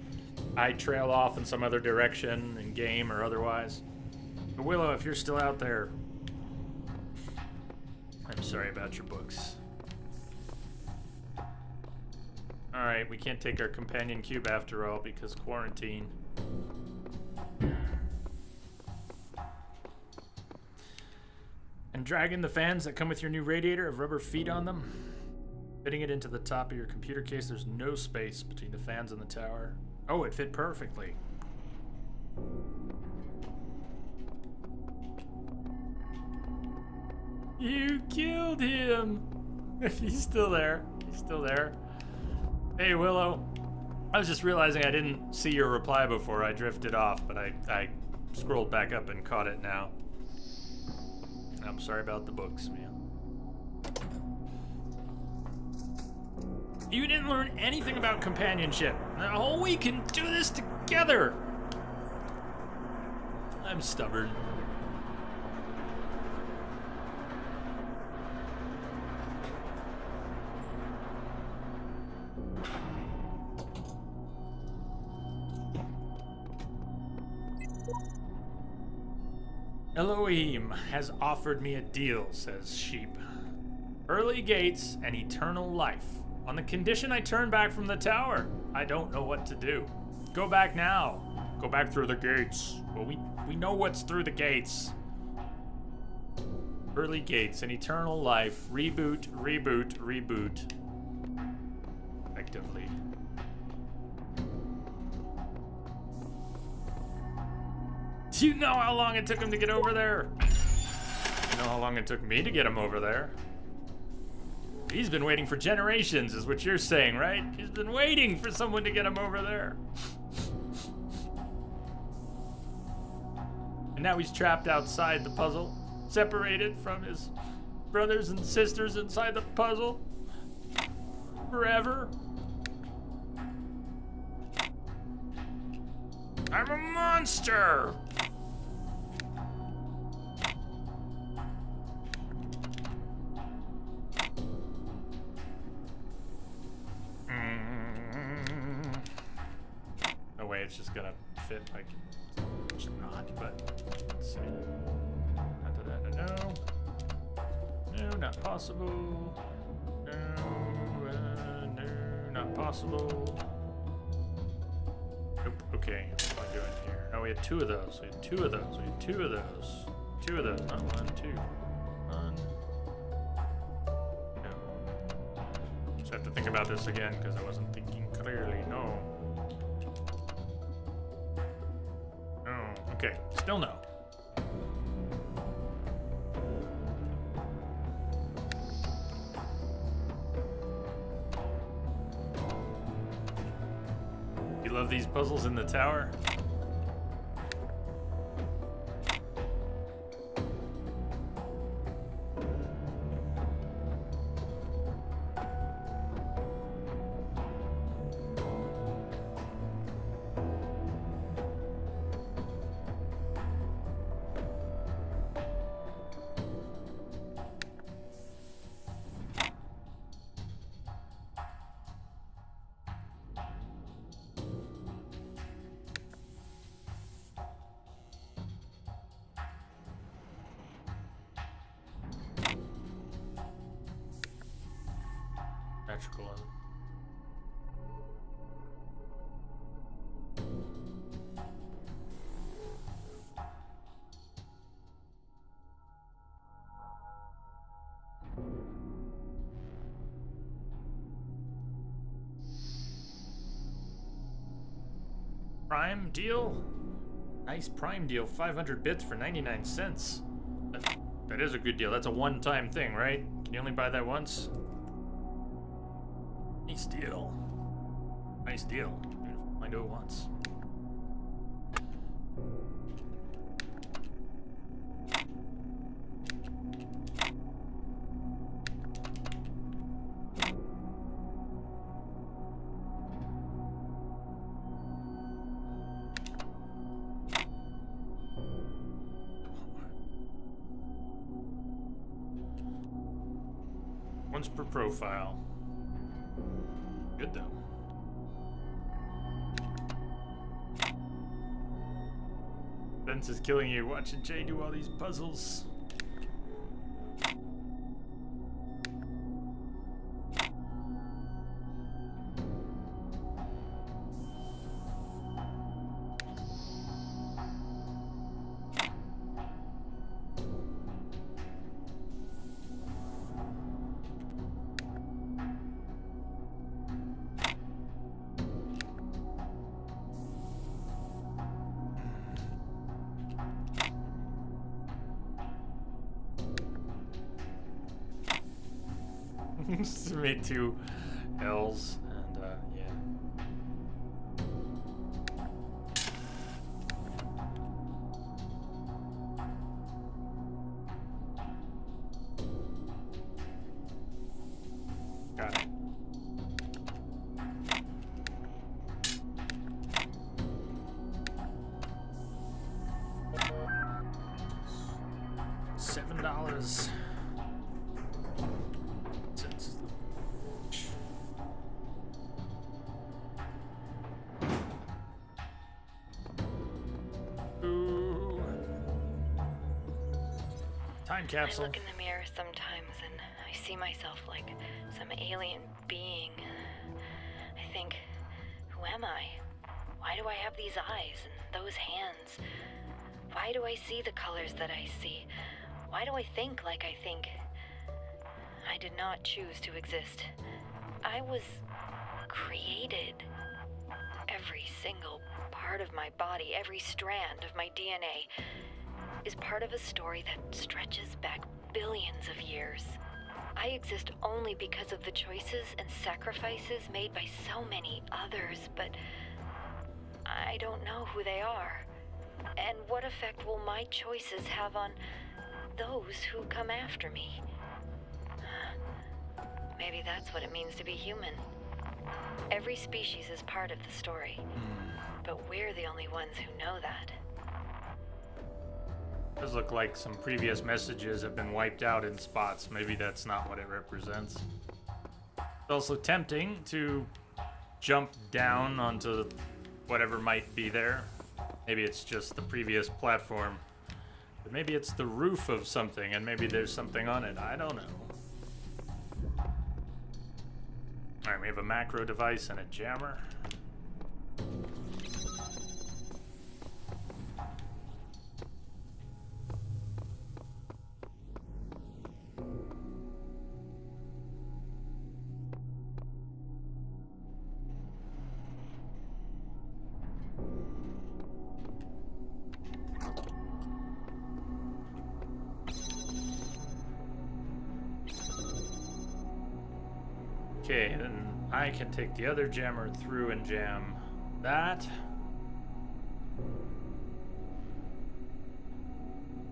I trail off in some other direction, in game or otherwise. But Willow, if you're still out there, I'm sorry about your books. Alright, we can't take our companion cube after all because quarantine. I'm dragging the fans that come with your new radiator have rubber feet on them. Fitting it into the top of your computer case, there's no space between the fans and the tower. Oh, it fit perfectly. You killed him! He's still there. He's still there. Hey, Willow. I was just realizing I didn't see your reply before I drifted off, but I scrolled back up and caught it now. I'm sorry about the books, man. You didn't learn anything about companionship. Oh, we can do this together! I'm stubborn. Elohim has offered me a deal, says Sheep. Early gates and eternal life. On the condition I turn back from the tower. I don't know what to do. Go back now. Go back through the gates. Well, we know what's through the gates. Early gates and eternal life. Reboot, reboot, reboot. Effectively. Do you know how long it took him to get over there? You know how long it took me to get him over there? He's been waiting for generations, is what you're saying, right? He's been waiting for someone to get him over there. And now he's trapped outside the puzzle, separated from his brothers and sisters inside the puzzle. Forever. I'm a monster! No way it's just gonna fit like it's not, but let's see. No. No, not possible. No, not possible. Nope. Okay, what am I doing here? Oh, we had two of those. We had two of those. We had two of those. Two of those. Not one, two. One. No. Just have to think about this again because I wasn't thinking clearly. No. No. Okay. Still no. Love these puzzles in the tower. Prime deal? Nice Prime deal. 500 bits for 99 cents. That is a good deal. That's a one-time thing, right? Can you only buy that once? Nice deal. Nice deal. I do it once. Once per profile. Good though. Vince is killing you watching Jay do all these puzzles. Made 2 L's, and yeah. Got it. $7. Ooh. Time capsule. I look in the mirror sometimes and I see myself like some alien being. I think, who am I? Why do I have these eyes and those hands? Why do I see the colors that I see? Why do I think like I think? I did not choose to exist. I was created. Every single part of my body, every strand of my DNA is part of a story that stretches back billions of years. I exist only because of the choices and sacrifices made by so many others, but I don't know who they are. And what effect will my choices have on those who come after me? Maybe that's what it means to be human. Every species is part of the story, but we're the only ones who know that. Does look like some previous messages have been wiped out in spots. Maybe that's not what it represents. It's also tempting to jump down onto whatever might be there. Maybe it's just the previous platform. But maybe it's the roof of something, and maybe there's something on it. I don't know. Alright, we have a macro device and a jammer. Okay, then I can take the other jammer through and jam that.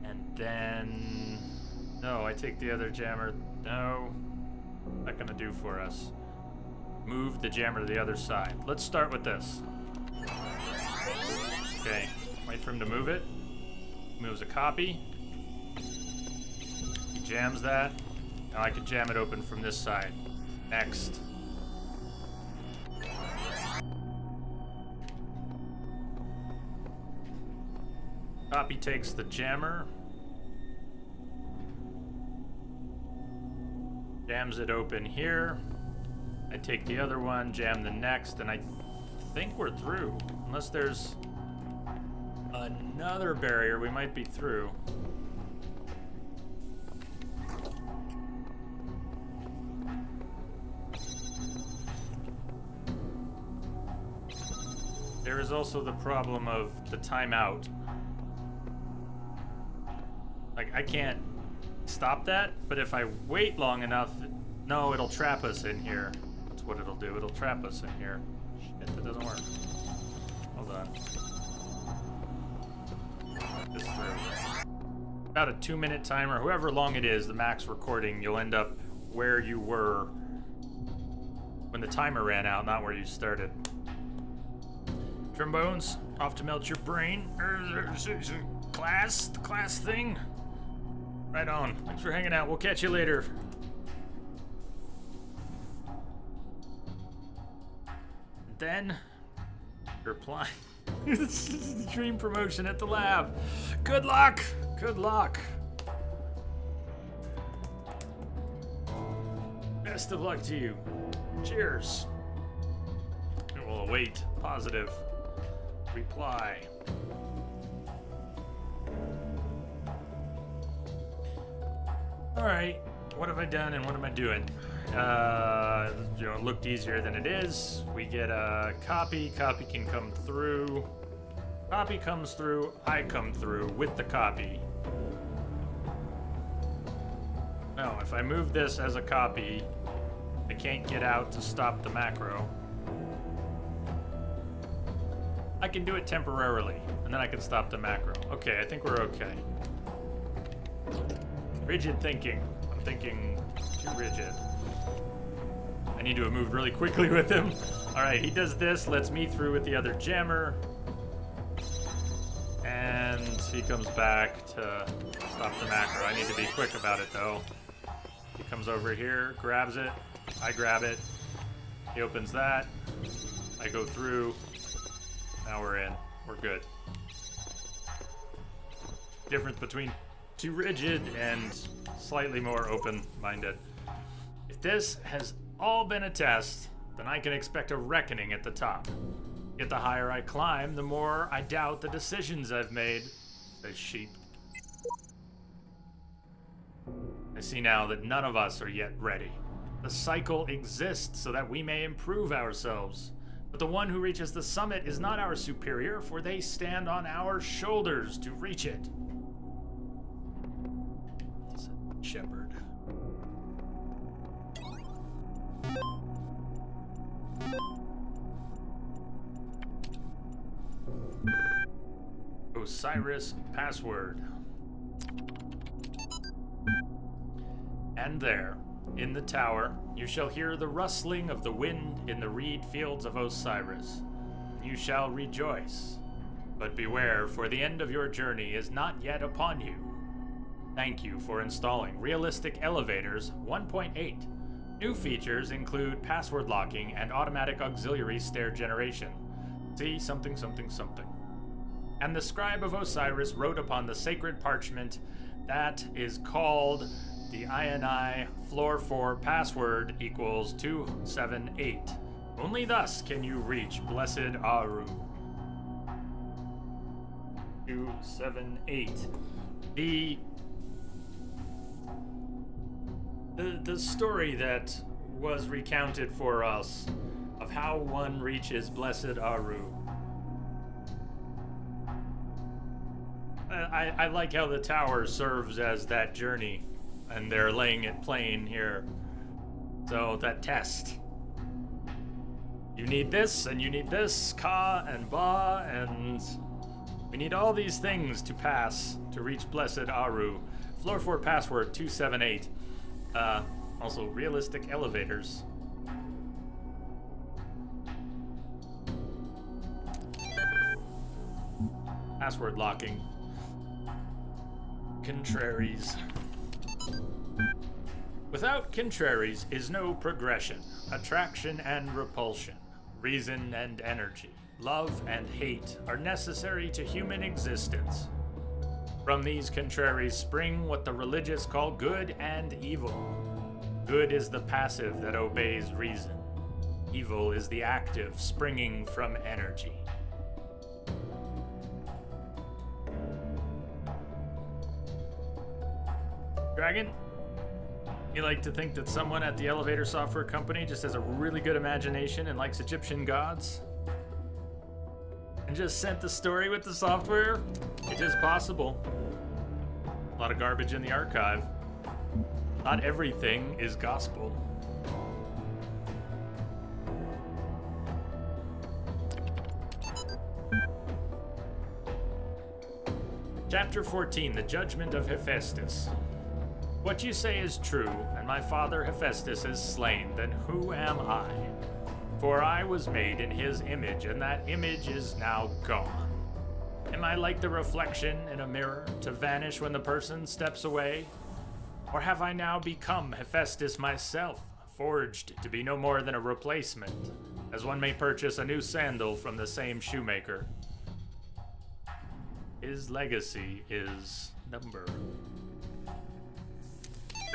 And then... No, I take the other jammer. No. Not gonna do for us. Move the jammer to the other side. Let's start with this. Okay, wait for him to move it. Moves a copy. He jams that. Now I can jam it open from this side. Next. Copy takes the jammer. Jams it open here. I take the other one, jam the next, and I think we're through. Unless there's another barrier, we might be through. There is also the problem of the timeout. Like, I can't stop that, but if I wait long enough, no, it'll trap us in here. That's what it'll do. It'll trap us in here. Shit, that doesn't work. Hold on. This through. About a 2-minute timer. However long it is, the max recording, you'll end up where you were when the timer ran out, not where you started. Trombones, off to melt your brain. Class thing. Right on. Thanks for hanging out. We'll catch you later. Then, reply. Dream promotion at the lab. Good luck. Good luck. Best of luck to you. Cheers. And we'll await positive reply. Alright, what have I done and what am I doing? It looked easier than it is. We get a copy. Copy can come through. Copy comes through. I come through with the copy. No, if I move this as a copy, I can't get out to stop the macro. I can do it temporarily, and then I can stop the macro. Okay, I think we're okay. Rigid thinking. I'm thinking too rigid. I need to have moved really quickly with him. Alright, he does this, lets me through with the other jammer. And he comes back to stop the macro. I need to be quick about it, though. He comes over here, grabs it. I grab it. He opens that. I go through. Now we're in. We're good. Difference between too rigid and slightly more open-minded. If this has all been a test, then I can expect a reckoning at the top. Yet the higher I climb, the more I doubt the decisions I've made, says Sheep. I see now that none of us are yet ready. The cycle exists so that we may improve ourselves. But the one who reaches the summit is not our superior, for they stand on our shoulders to reach it. Shepherd. Osiris password. And there, in the tower, you shall hear the rustling of the wind in the reed fields of Osiris. You shall rejoice. But beware, for the end of your journey is not yet upon you. Thank you for installing Realistic Elevators 1.8. New features include password locking and automatic auxiliary stair generation. See something something something. And the scribe of Osiris wrote upon the sacred parchment that is called the INI floor 4 password equals 278. Only thus can you reach Blessed Aru. 278. The story that was recounted for us of how one reaches Blessed Aru. I like how the tower serves as that journey, and they're laying it plain here. So that test. You need this, and you need this, Ka and Ba, and we need all these things to pass to reach Blessed Aru. Floor 4 password 278. Also realistic elevators. Password locking. Contraries. Without contraries is no progression, attraction and repulsion, reason and energy, love and hate are necessary to human existence. From these contraries spring what the religious call good and evil. Good is the passive that obeys reason. Evil is the active, springing from energy. Dragon? You like to think that someone at the elevator software company just has a really good imagination and likes Egyptian gods? And just sent the story with the software? It is possible. A lot of garbage in the archive. Not everything is gospel. Chapter 14, The Judgment of Hephaestus. What you say is true, and my father Hephaestus is slain, then who am I? For I was made in his image, and that image is now gone. Am I like the reflection in a mirror, to vanish when the person steps away? Or have I now become Hephaestus myself, forged to be no more than a replacement, as one may purchase a new sandal from the same shoemaker? His legacy is number.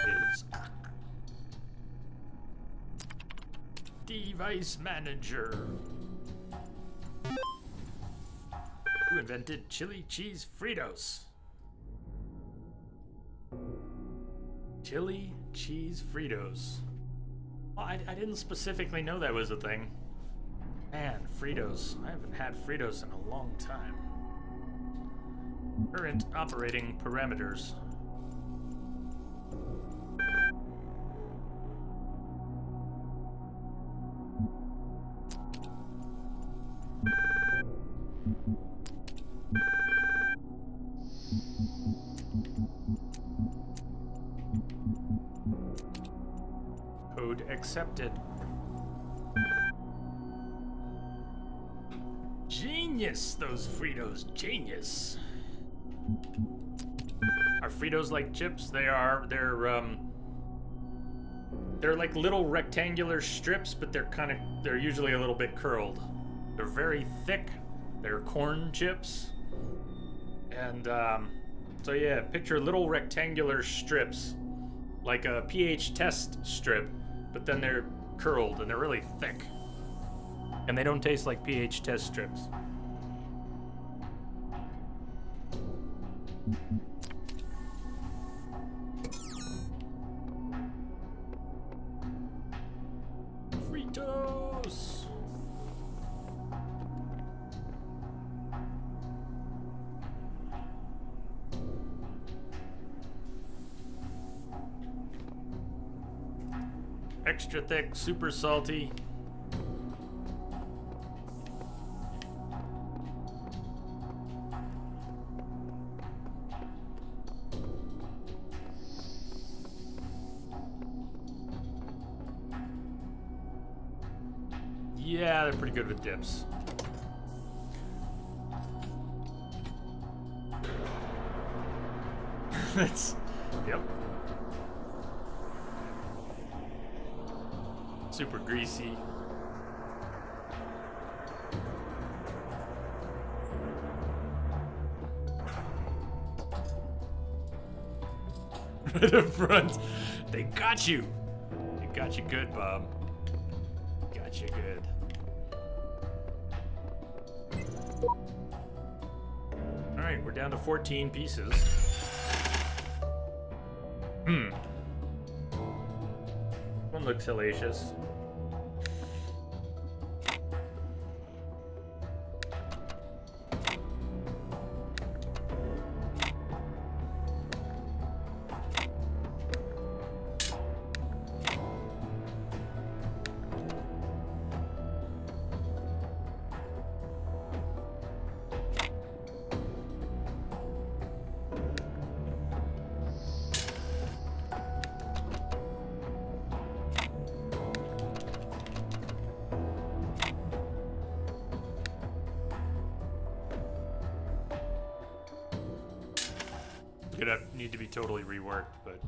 Is device manager. Who invented chili cheese Fritos? Chili cheese Fritos. Well, I didn't specifically know that was a thing. Man, Fritos. I haven't had Fritos in a long time. Current operating parameters. code accepted. Genius, those Fritos, genius. Are Fritos like chips? They are. They're like little rectangular strips, but they're usually a little bit curled. They're very thick. They're corn chips. And so yeah, picture little rectangular strips, like a pH test strip, but then they're curled and they're really thick. And they don't taste like pH test strips. Fritos! Extra thick, super salty. Yeah, they're pretty good with dips. That's, yep. Super greasy. Right up front. They got you. They got you good, Bob. Got you good. Alright, we're down to 14 pieces. One looks hellacious. Gonna need to be totally reworked, but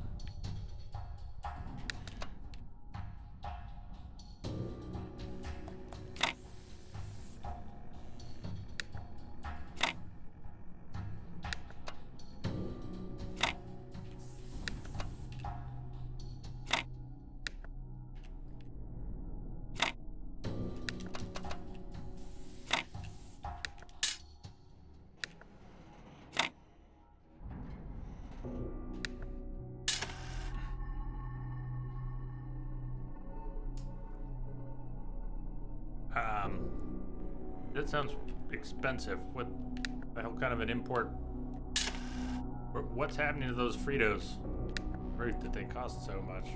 that sounds expensive. What the hell kind of an import? What's happening to those Fritos? Right, that they cost so much.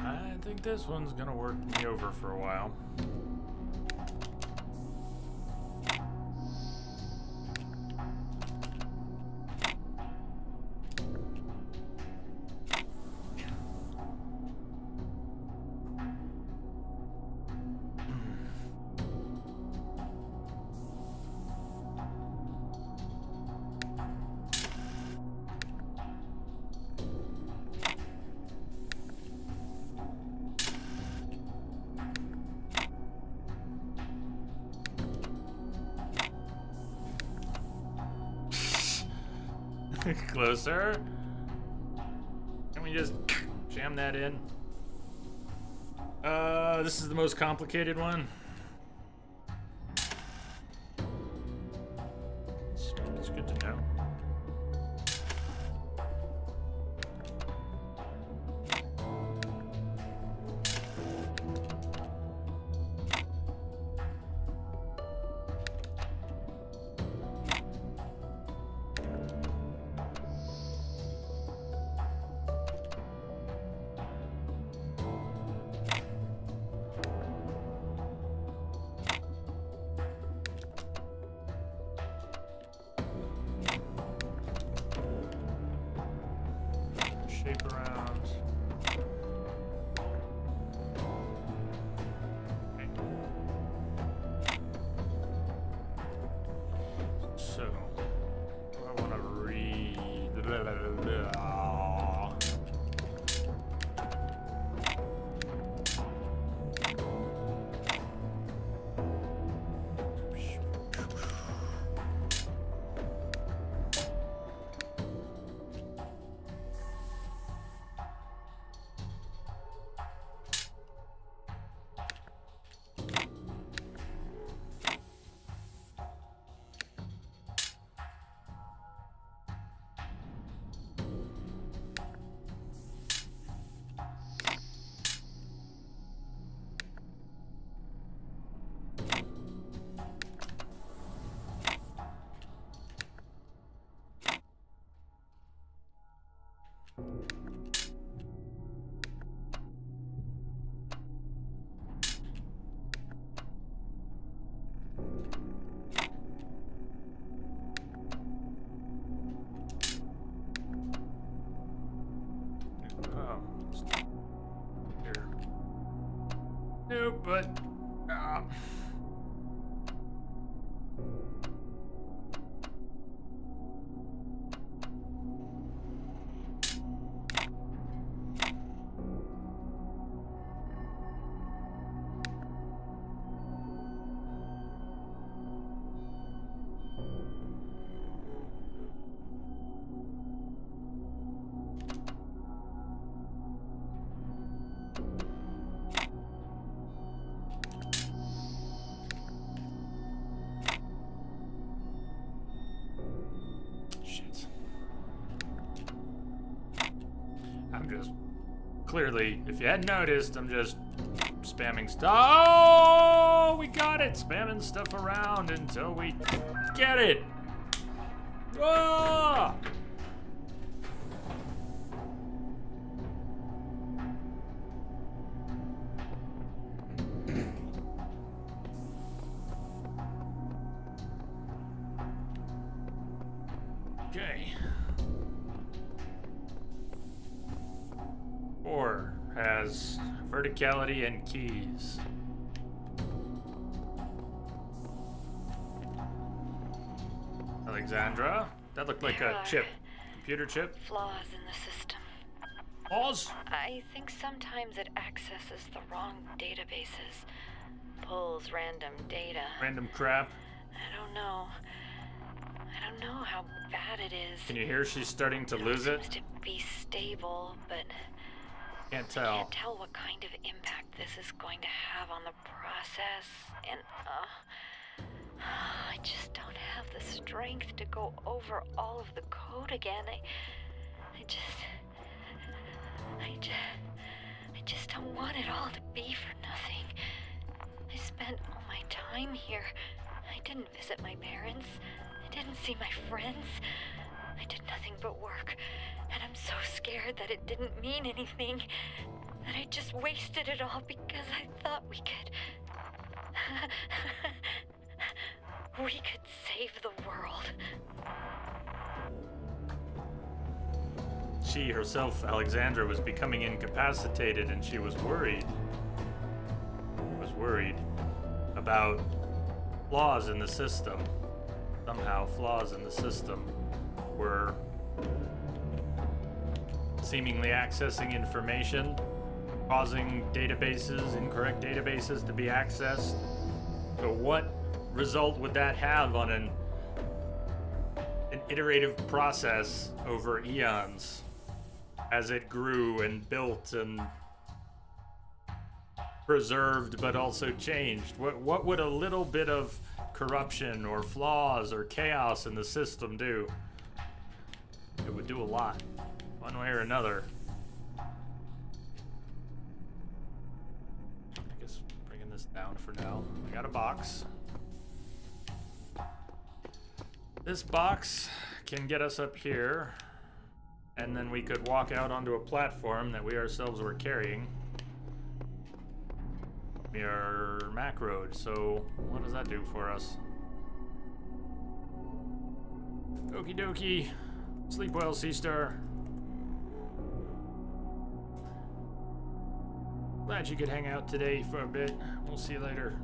I think this one's gonna work me over for a while. Closer. Can we just jam that in? This is the most complicated one. It's good to know. Shape around. Okay. So, I want to read. Blah, blah, blah, blah. Here. Nope, but shit. I'm just clearly, if you hadn't noticed, I'm just spamming stuff. Oh, we got it. Spamming stuff around until we get it. Oh! Okay. 4 has verticality and keys. Alexandra? That looked like a chip. Computer chip? Flaws in the system. Flaws? I think sometimes it accesses the wrong databases. Pulls random data. Random crap. I don't know. I don't know how bad it is. Can you hear she's starting to lose it? Seems to be stable, but Can't I tell. can't tell what kind of impact this is going to have on the process. And I just don't have the strength to go over all of the code again. I just don't want it all to be for nothing. I spent all my time here. I didn't visit my parents. I didn't see my friends. I did nothing but work. And I'm so scared that it didn't mean anything. That I just wasted it all because I thought we could... we could save the world. She herself, Alexandra, was becoming incapacitated and she was worried. About flaws in the system. Somehow flaws in the system were seemingly accessing information, causing databases, incorrect databases to be accessed. So what result would that have on an an iterative process over eons as it grew and built and preserved but also changed. What would a little bit of corruption or flaws or chaos in the system do? It would do a lot, one way or another. I guess bringing this down for now. I got a box. This box can get us up here, and then we could walk out onto a platform that we ourselves were carrying. We are macroed, so what does that do for us? Okie dokie. Sleep well, Sea Star. Glad you could hang out today for a bit. We'll see you later.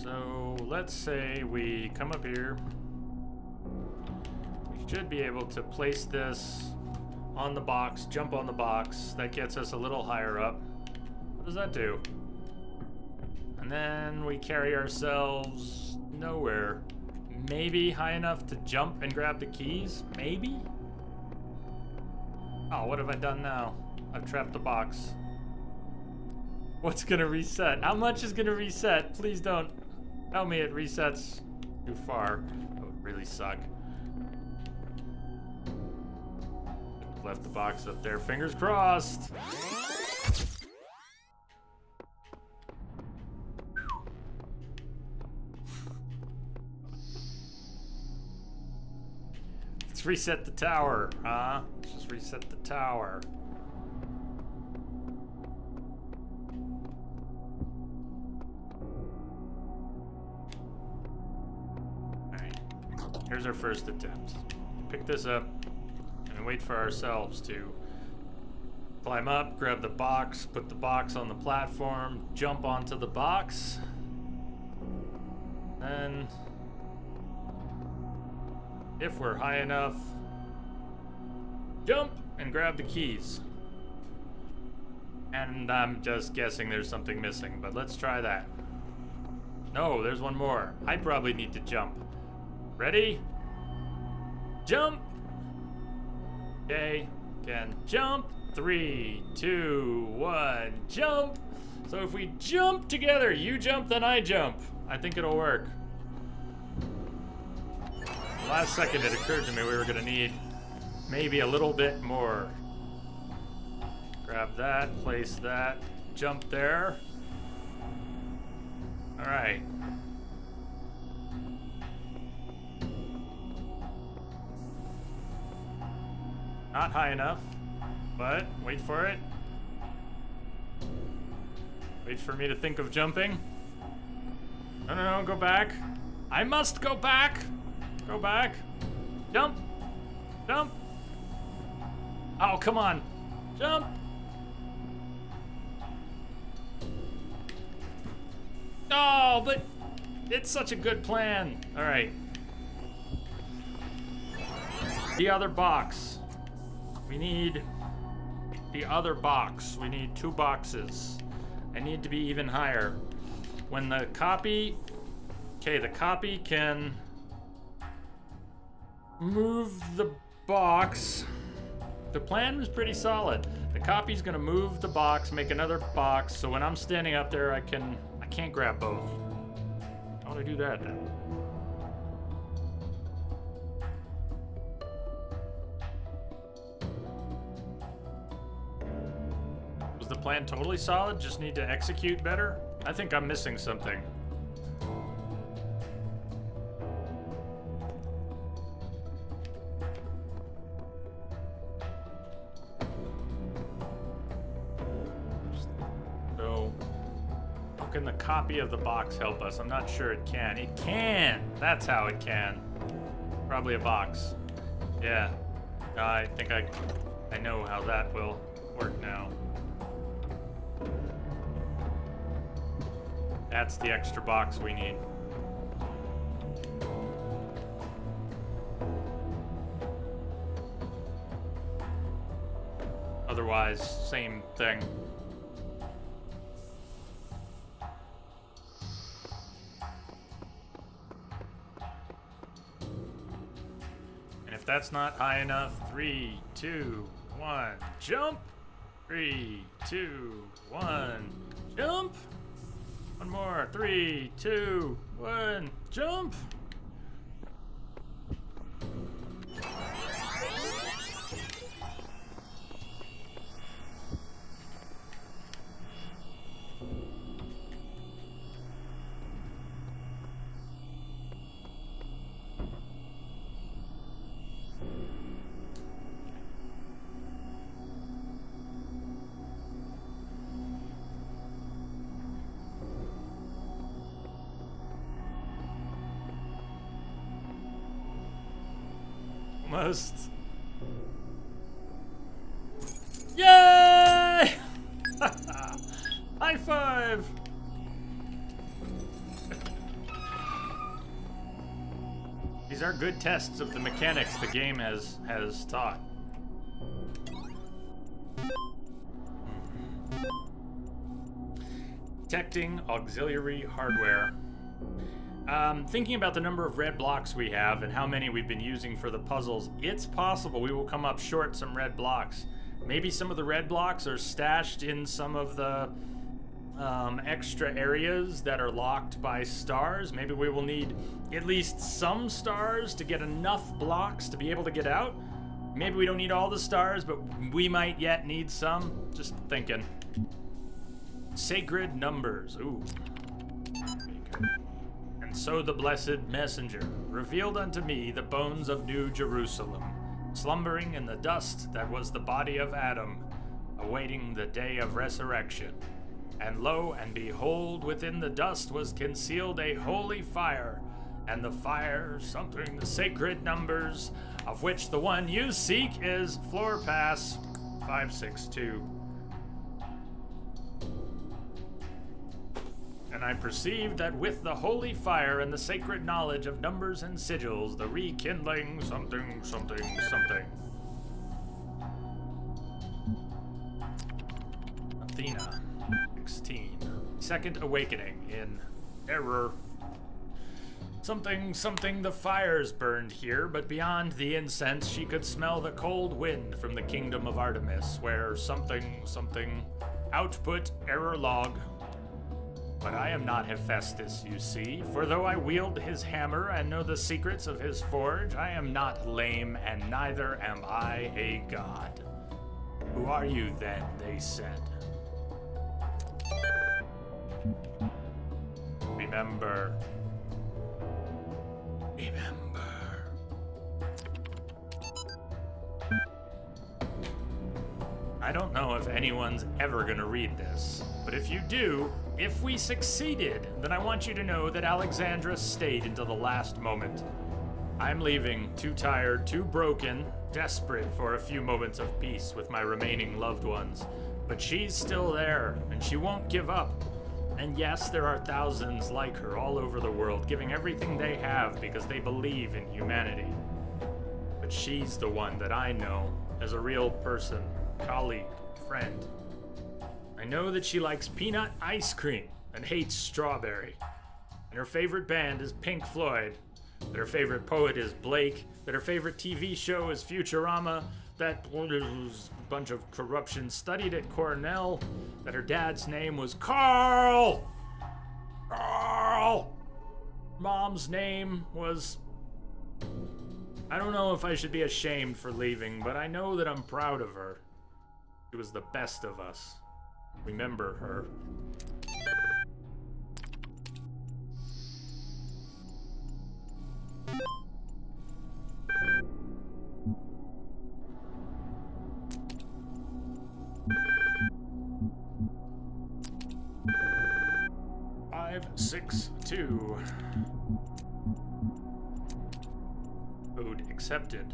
So let's say we come up here. We should be able to place this on the box, jump on the box. That gets us a little higher up. What does that do? And then we carry ourselves nowhere. Maybe high enough to jump and grab the keys? Maybe? Oh, what have I done now? I've trapped the box. What's gonna reset? How much is gonna reset? Please don't tell me it resets too far. That would really suck. Left the box up there. Fingers crossed. Let's reset the tower, huh? Let's just reset the tower. Alright. Here's our first attempt. Pick this up. And wait for ourselves to climb up, grab the box, put the box on the platform, jump onto the box, then if we're high enough, jump and grab the keys. And I'm just guessing there's something missing, but let's try that. No, there's one more. I probably need to jump. Ready? Jump! Okay, can jump. 3, 2, 1, jump. So if we jump together, you jump, then I jump. I think it'll work. Last second it occurred to me we were gonna need maybe a little bit more. Grab that, place that, jump there. All right. Not high enough, but wait for it. Wait for me to think of jumping. No, no, no, go back. I must go back. Go back. Jump. Jump. Oh, come on. Jump. Oh, but it's such a good plan. All right. The other box. We need the other box. We need 2 boxes. I need to be even higher. When the copy... Okay, the copy can move the box. The plan was pretty solid. The copy's gonna move the box, make another box, so when I'm standing up there, I can't grab both. How would I do that then? Was the plan totally solid? Just need to execute better? I think I'm missing something. So, how can the copy of the box help us? I'm not sure it can. It can! That's how it can. Probably a box. Yeah. I think I know how that will work now. That's the extra box we need. Otherwise, same thing. that's not high enough. 3, 2, 1, jump! 3, 2, 1, jump! One more. 3, 2, 1, jump! Almost. Yay! High five! These are good tests of the mechanics the game has taught. Detecting auxiliary hardware. Thinking about the number of red blocks we have and how many we've been using for the puzzles, it's possible we will come up short some red blocks. Maybe some of the red blocks are stashed in some of the extra areas that are locked by stars. Maybe we will need at least some stars to get enough blocks to be able to get out. Maybe we don't need all the stars, but we might yet need some. Just thinking. Sacred numbers. Ooh. And so the blessed messenger revealed unto me the bones of New Jerusalem, slumbering in the dust that was the body of Adam, awaiting the day of resurrection. And lo, and behold, within the dust was concealed a holy fire, and the fire something the sacred numbers, of which the one you seek is floor pass 562. And I perceived that with the holy fire and the sacred knowledge of numbers and sigils, the rekindling something, something, something. Athena, 16. Second awakening in error. Something, something, the fires burned here, but beyond the incense she could smell the cold wind from the kingdom of Artemis, where something, something, output, error log. But I am not Hephaestus, you see, for though I wield his hammer and know the secrets of his forge, I am not lame, and neither am I a god. Who are you then, they said. Remember. Remember. I don't know if anyone's ever gonna read this, but if you do, if we succeeded, then I want you to know that Alexandra stayed until the last moment. I'm leaving, too tired, too broken, desperate for a few moments of peace with my remaining loved ones. But she's still there, and she won't give up. And yes, there are thousands like her all over the world, giving everything they have because they believe in humanity. But she's the one that I know as a real person, colleague, friend. I know that she likes peanut ice cream and hates strawberry. And her favorite band is Pink Floyd. That her favorite poet is Blake. That her favorite TV show is Futurama. That a bunch of corruption studied at Cornell. That her dad's name was Carl! Carl! Mom's name was... I don't know if I should be ashamed for leaving, but I know that I'm proud of her. She was the best of us. Remember her. Five, 6, 2. Code accepted.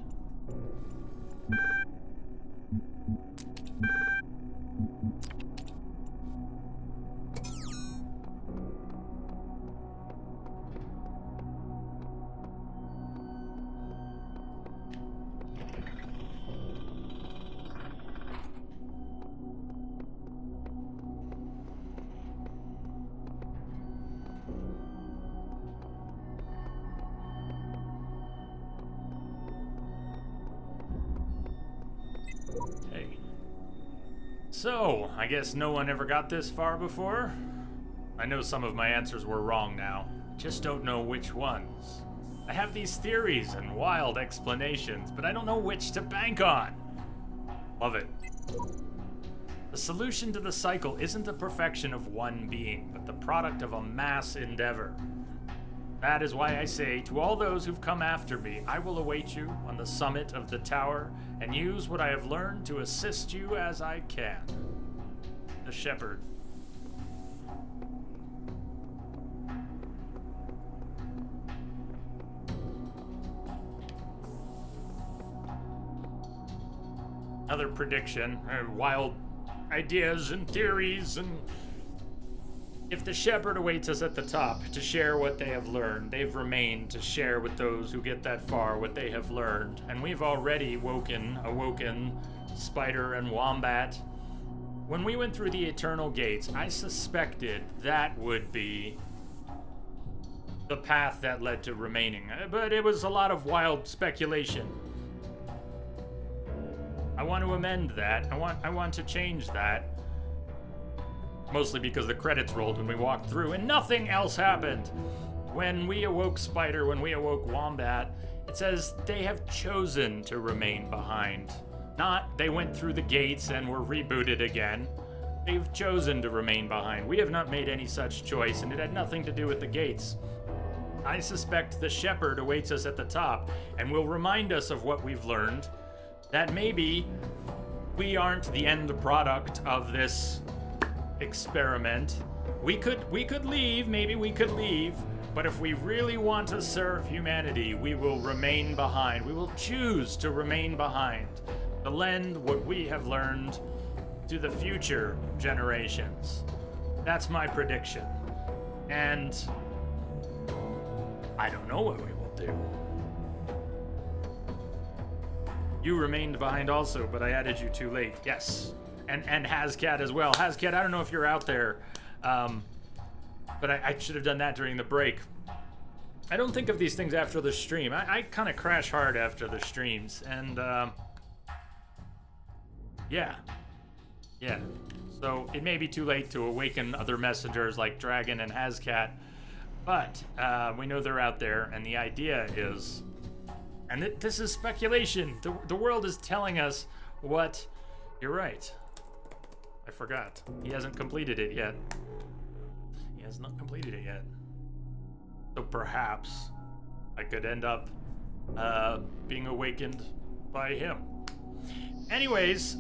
So, I guess no one ever got this far before? I know some of my answers were wrong now. Just don't know which ones. I have these theories and wild explanations, but I don't know which to bank on. Love it. The solution to the cycle isn't the perfection of one being, but the product of a mass endeavor. That is why I say to all those who've come after me, I will await you on the summit of the tower and use what I have learned to assist you as I can. The Shepherd. Another prediction, wild ideas and theories, and if the Shepherd awaits us at the top to share what they have learned, they've remained to share with those who get that far what they have learned, and we've already awoken Spider and Wombat. When we went through the Eternal Gates, I suspected that would be the path that led to remaining, but it was a lot of wild speculation. I want to amend that. I want to change that. Mostly because the credits rolled when we walked through and nothing else happened. When we awoke Spider, when we awoke Wombat, it says they have chosen to remain behind. Not they went through the gates and were rebooted again. They've chosen to remain behind. We have not made any such choice, and it had nothing to do with the gates. I suspect the Shepherd awaits us at the top and will remind us of what we've learned, that maybe we aren't the end product of this experiment. We could leave, maybe we could leave, but if we really want to serve humanity, we will remain behind. We will choose to remain behind, to lend what we have learned to the future generations. That's my prediction. And I don't know what we will do. You remained behind also, but I added you too late. Yes. And Hazcat as well. Hazcat, I don't know if you're out there, but I should have done that during the break. I don't think of these things after the stream. I kind of crash hard after the streams, and yeah. So it may be too late to awaken other messengers like Dragon and Hazcat, but we know they're out there, and the idea is, and this is speculation. The world is telling us what. You're right. I forgot. He hasn't completed it yet. He has not completed it yet. So perhaps I could end up being awakened by him. Anyways,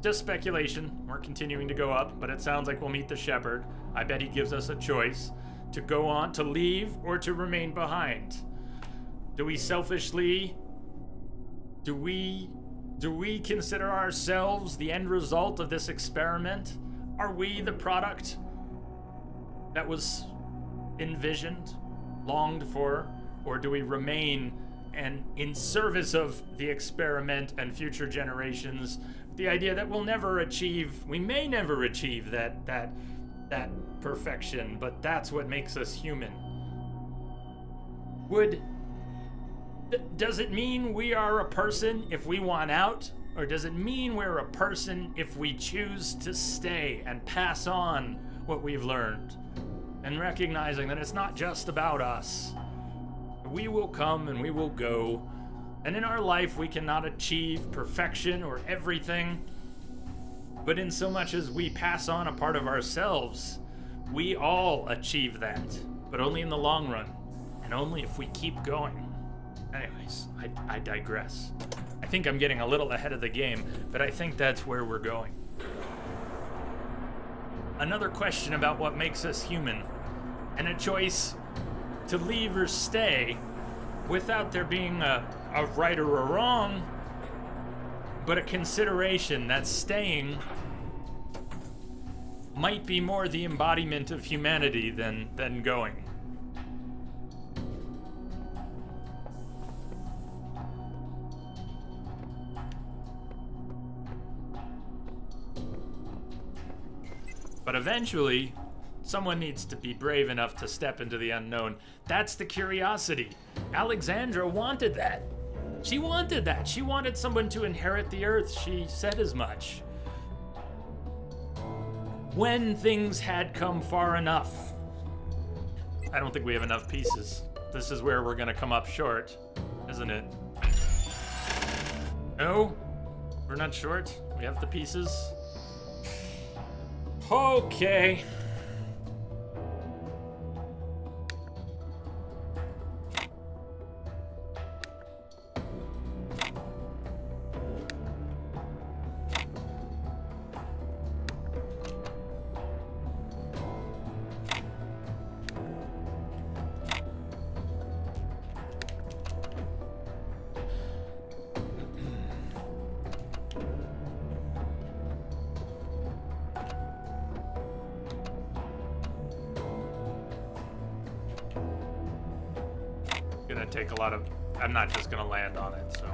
just speculation. We're continuing to go up, but it sounds like we'll meet the Shepherd. I bet he gives us a choice to go on, to leave, or to remain behind. Do we selfishly... Do we consider ourselves the end result of this experiment? Are we the product that was envisioned, longed for, or do we remain and in service of the experiment and future generations, the idea that we may never achieve that perfection, but that's what makes us human? Does it mean we are a person if we want out? Or does it mean we're a person if we choose to stay and pass on what we've learned? And recognizing that it's not just about us. We will come and we will go. And in our life we cannot achieve perfection or everything. But in so much as we pass on a part of ourselves, we all achieve that. But only in the long run. And only if we keep going. Anyways, I digress. I think I'm getting a little ahead of the game, but I think that's where we're going. Another question about what makes us human, and a choice to leave or stay without there being a right or a wrong, but a consideration that staying might be more the embodiment of humanity than going. But eventually, someone needs to be brave enough to step into the unknown. That's the curiosity. Alexandra wanted that. She wanted that. She wanted someone to inherit the Earth. She said as much. When things had come far enough. I don't think we have enough pieces. This is where we're gonna come up short, isn't it? No? We're not short? We have the pieces? Okay. Gonna take a lot of... I'm not just gonna land on it, so...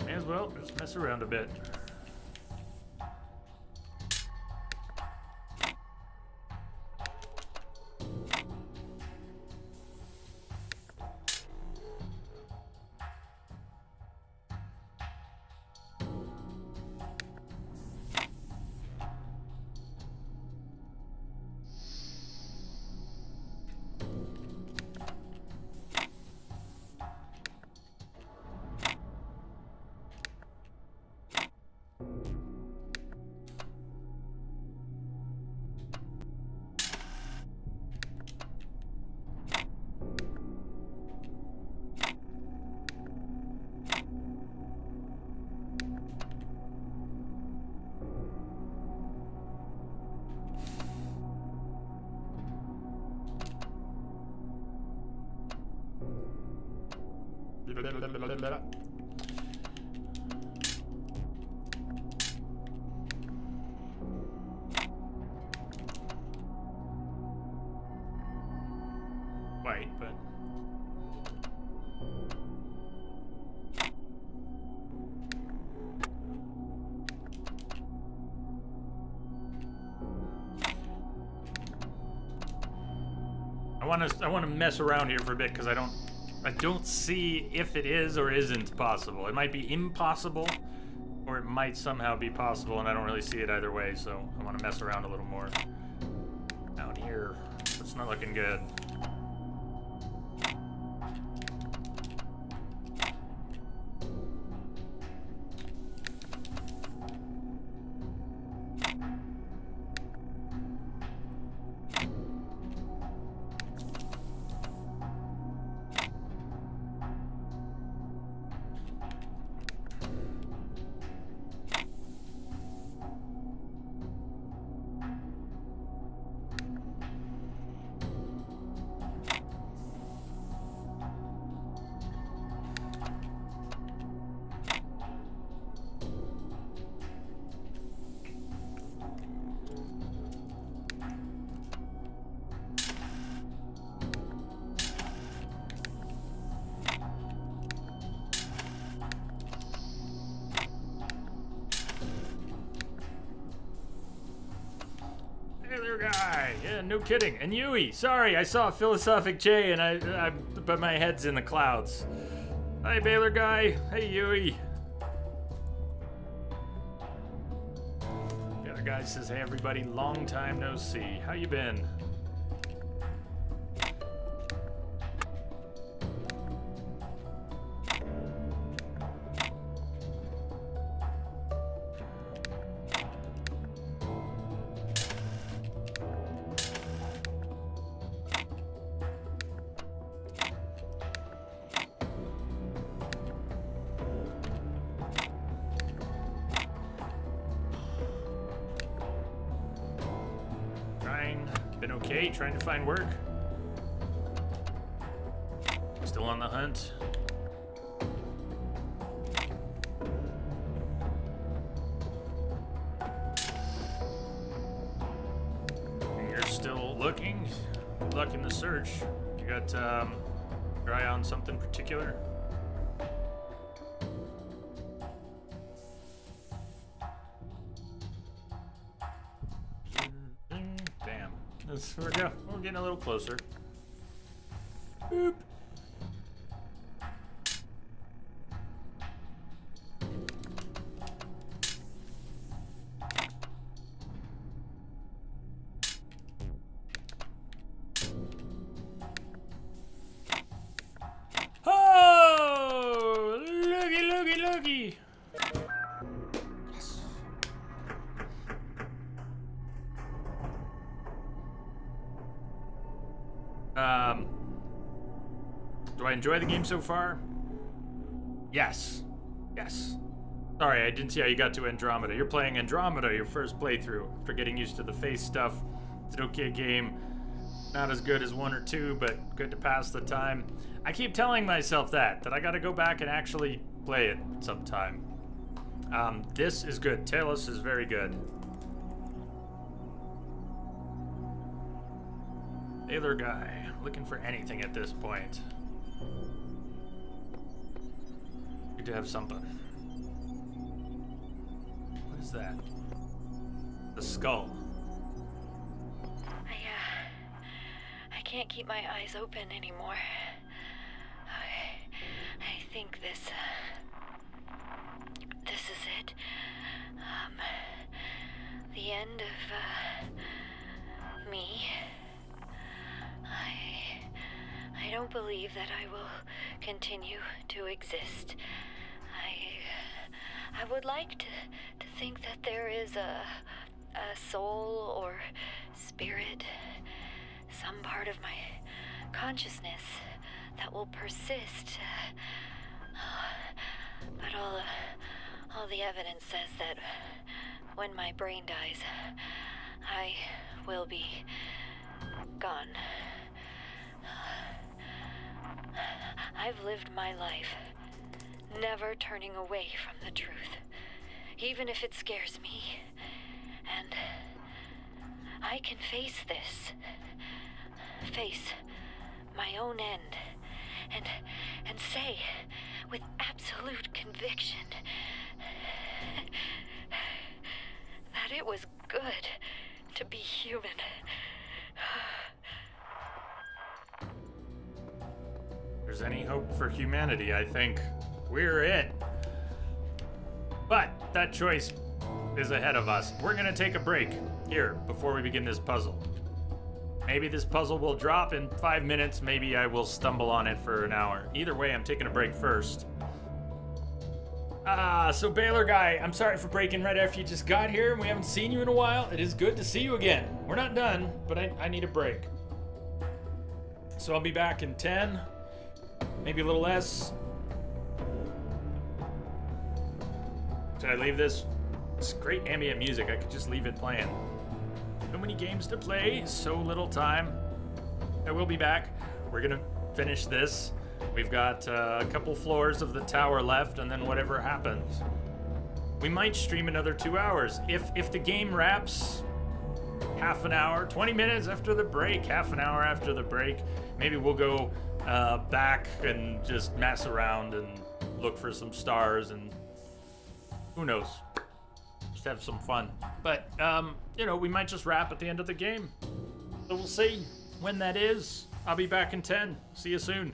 May as well just mess around a bit. White, but... I want to mess around here for a bit because I don't see if it is or isn't possible. It might be impossible, or it might somehow be possible, and I don't really see it either way, so I want to mess around a little more. Down here, it's not looking good. Guy, yeah, no kidding. And Yui, sorry, I saw a philosophic J and but my head's in the clouds. Hi, Baylor guy. Hey, Yui. The other guy says, hey, everybody, long time no see. How you been? Been okay, trying to find work. Still on the hunt. You're still looking. Good luck in the search. You got your eye on something particular? There we go. We're getting a little closer. Boop. enjoy the game so far? Yes. Yes. Sorry, I didn't see how you got to Andromeda. You're playing Andromeda, your first playthrough. After getting used to the face stuff, it's an okay game. Not as good as 1 or 2, but good to pass the time. I keep telling myself that I gotta go back and actually play it sometime. This is good. Talos is very good. Sailor guy, looking for anything at this point. Good to have something. What is that? The skull. I can't keep my eyes open anymore. I think this is it. The end of me. I don't believe that I will continue to exist. I would like to think that there is a soul or spirit, some part of my consciousness that will persist. But all the evidence says that when my brain dies, I will be gone. I've lived my life, never turning away from the truth, even if it scares me. And I can face this, face my own end, and say with absolute conviction that it was good to be human. If there's any hope for humanity, I think we're it. But that choice is ahead of us. We're gonna take a break here before we begin this puzzle. Maybe this puzzle will drop in 5 minutes. Maybe I will stumble on it for an hour. Either way, I'm taking a break first. So Baylor guy, I'm sorry for breaking right after you just got here and we haven't seen you in a while. It is good to see you again. We're not done, but I need a break. So I'll be back in 10, maybe a little less. Should I leave this? It's great ambient music. I could just leave it playing. So many games to play, so little time. I will be back. We're gonna finish this. We've got a couple floors of the tower left, and then whatever happens. We might stream another 2 hours. If the game wraps half an hour, 20 minutes after the break, half an hour after the break, maybe we'll go back and just mess around and look for some stars, and who knows? Just have some fun. But, we might just wrap at the end of the game. So we'll see when that is. I'll be back in 10. See you soon.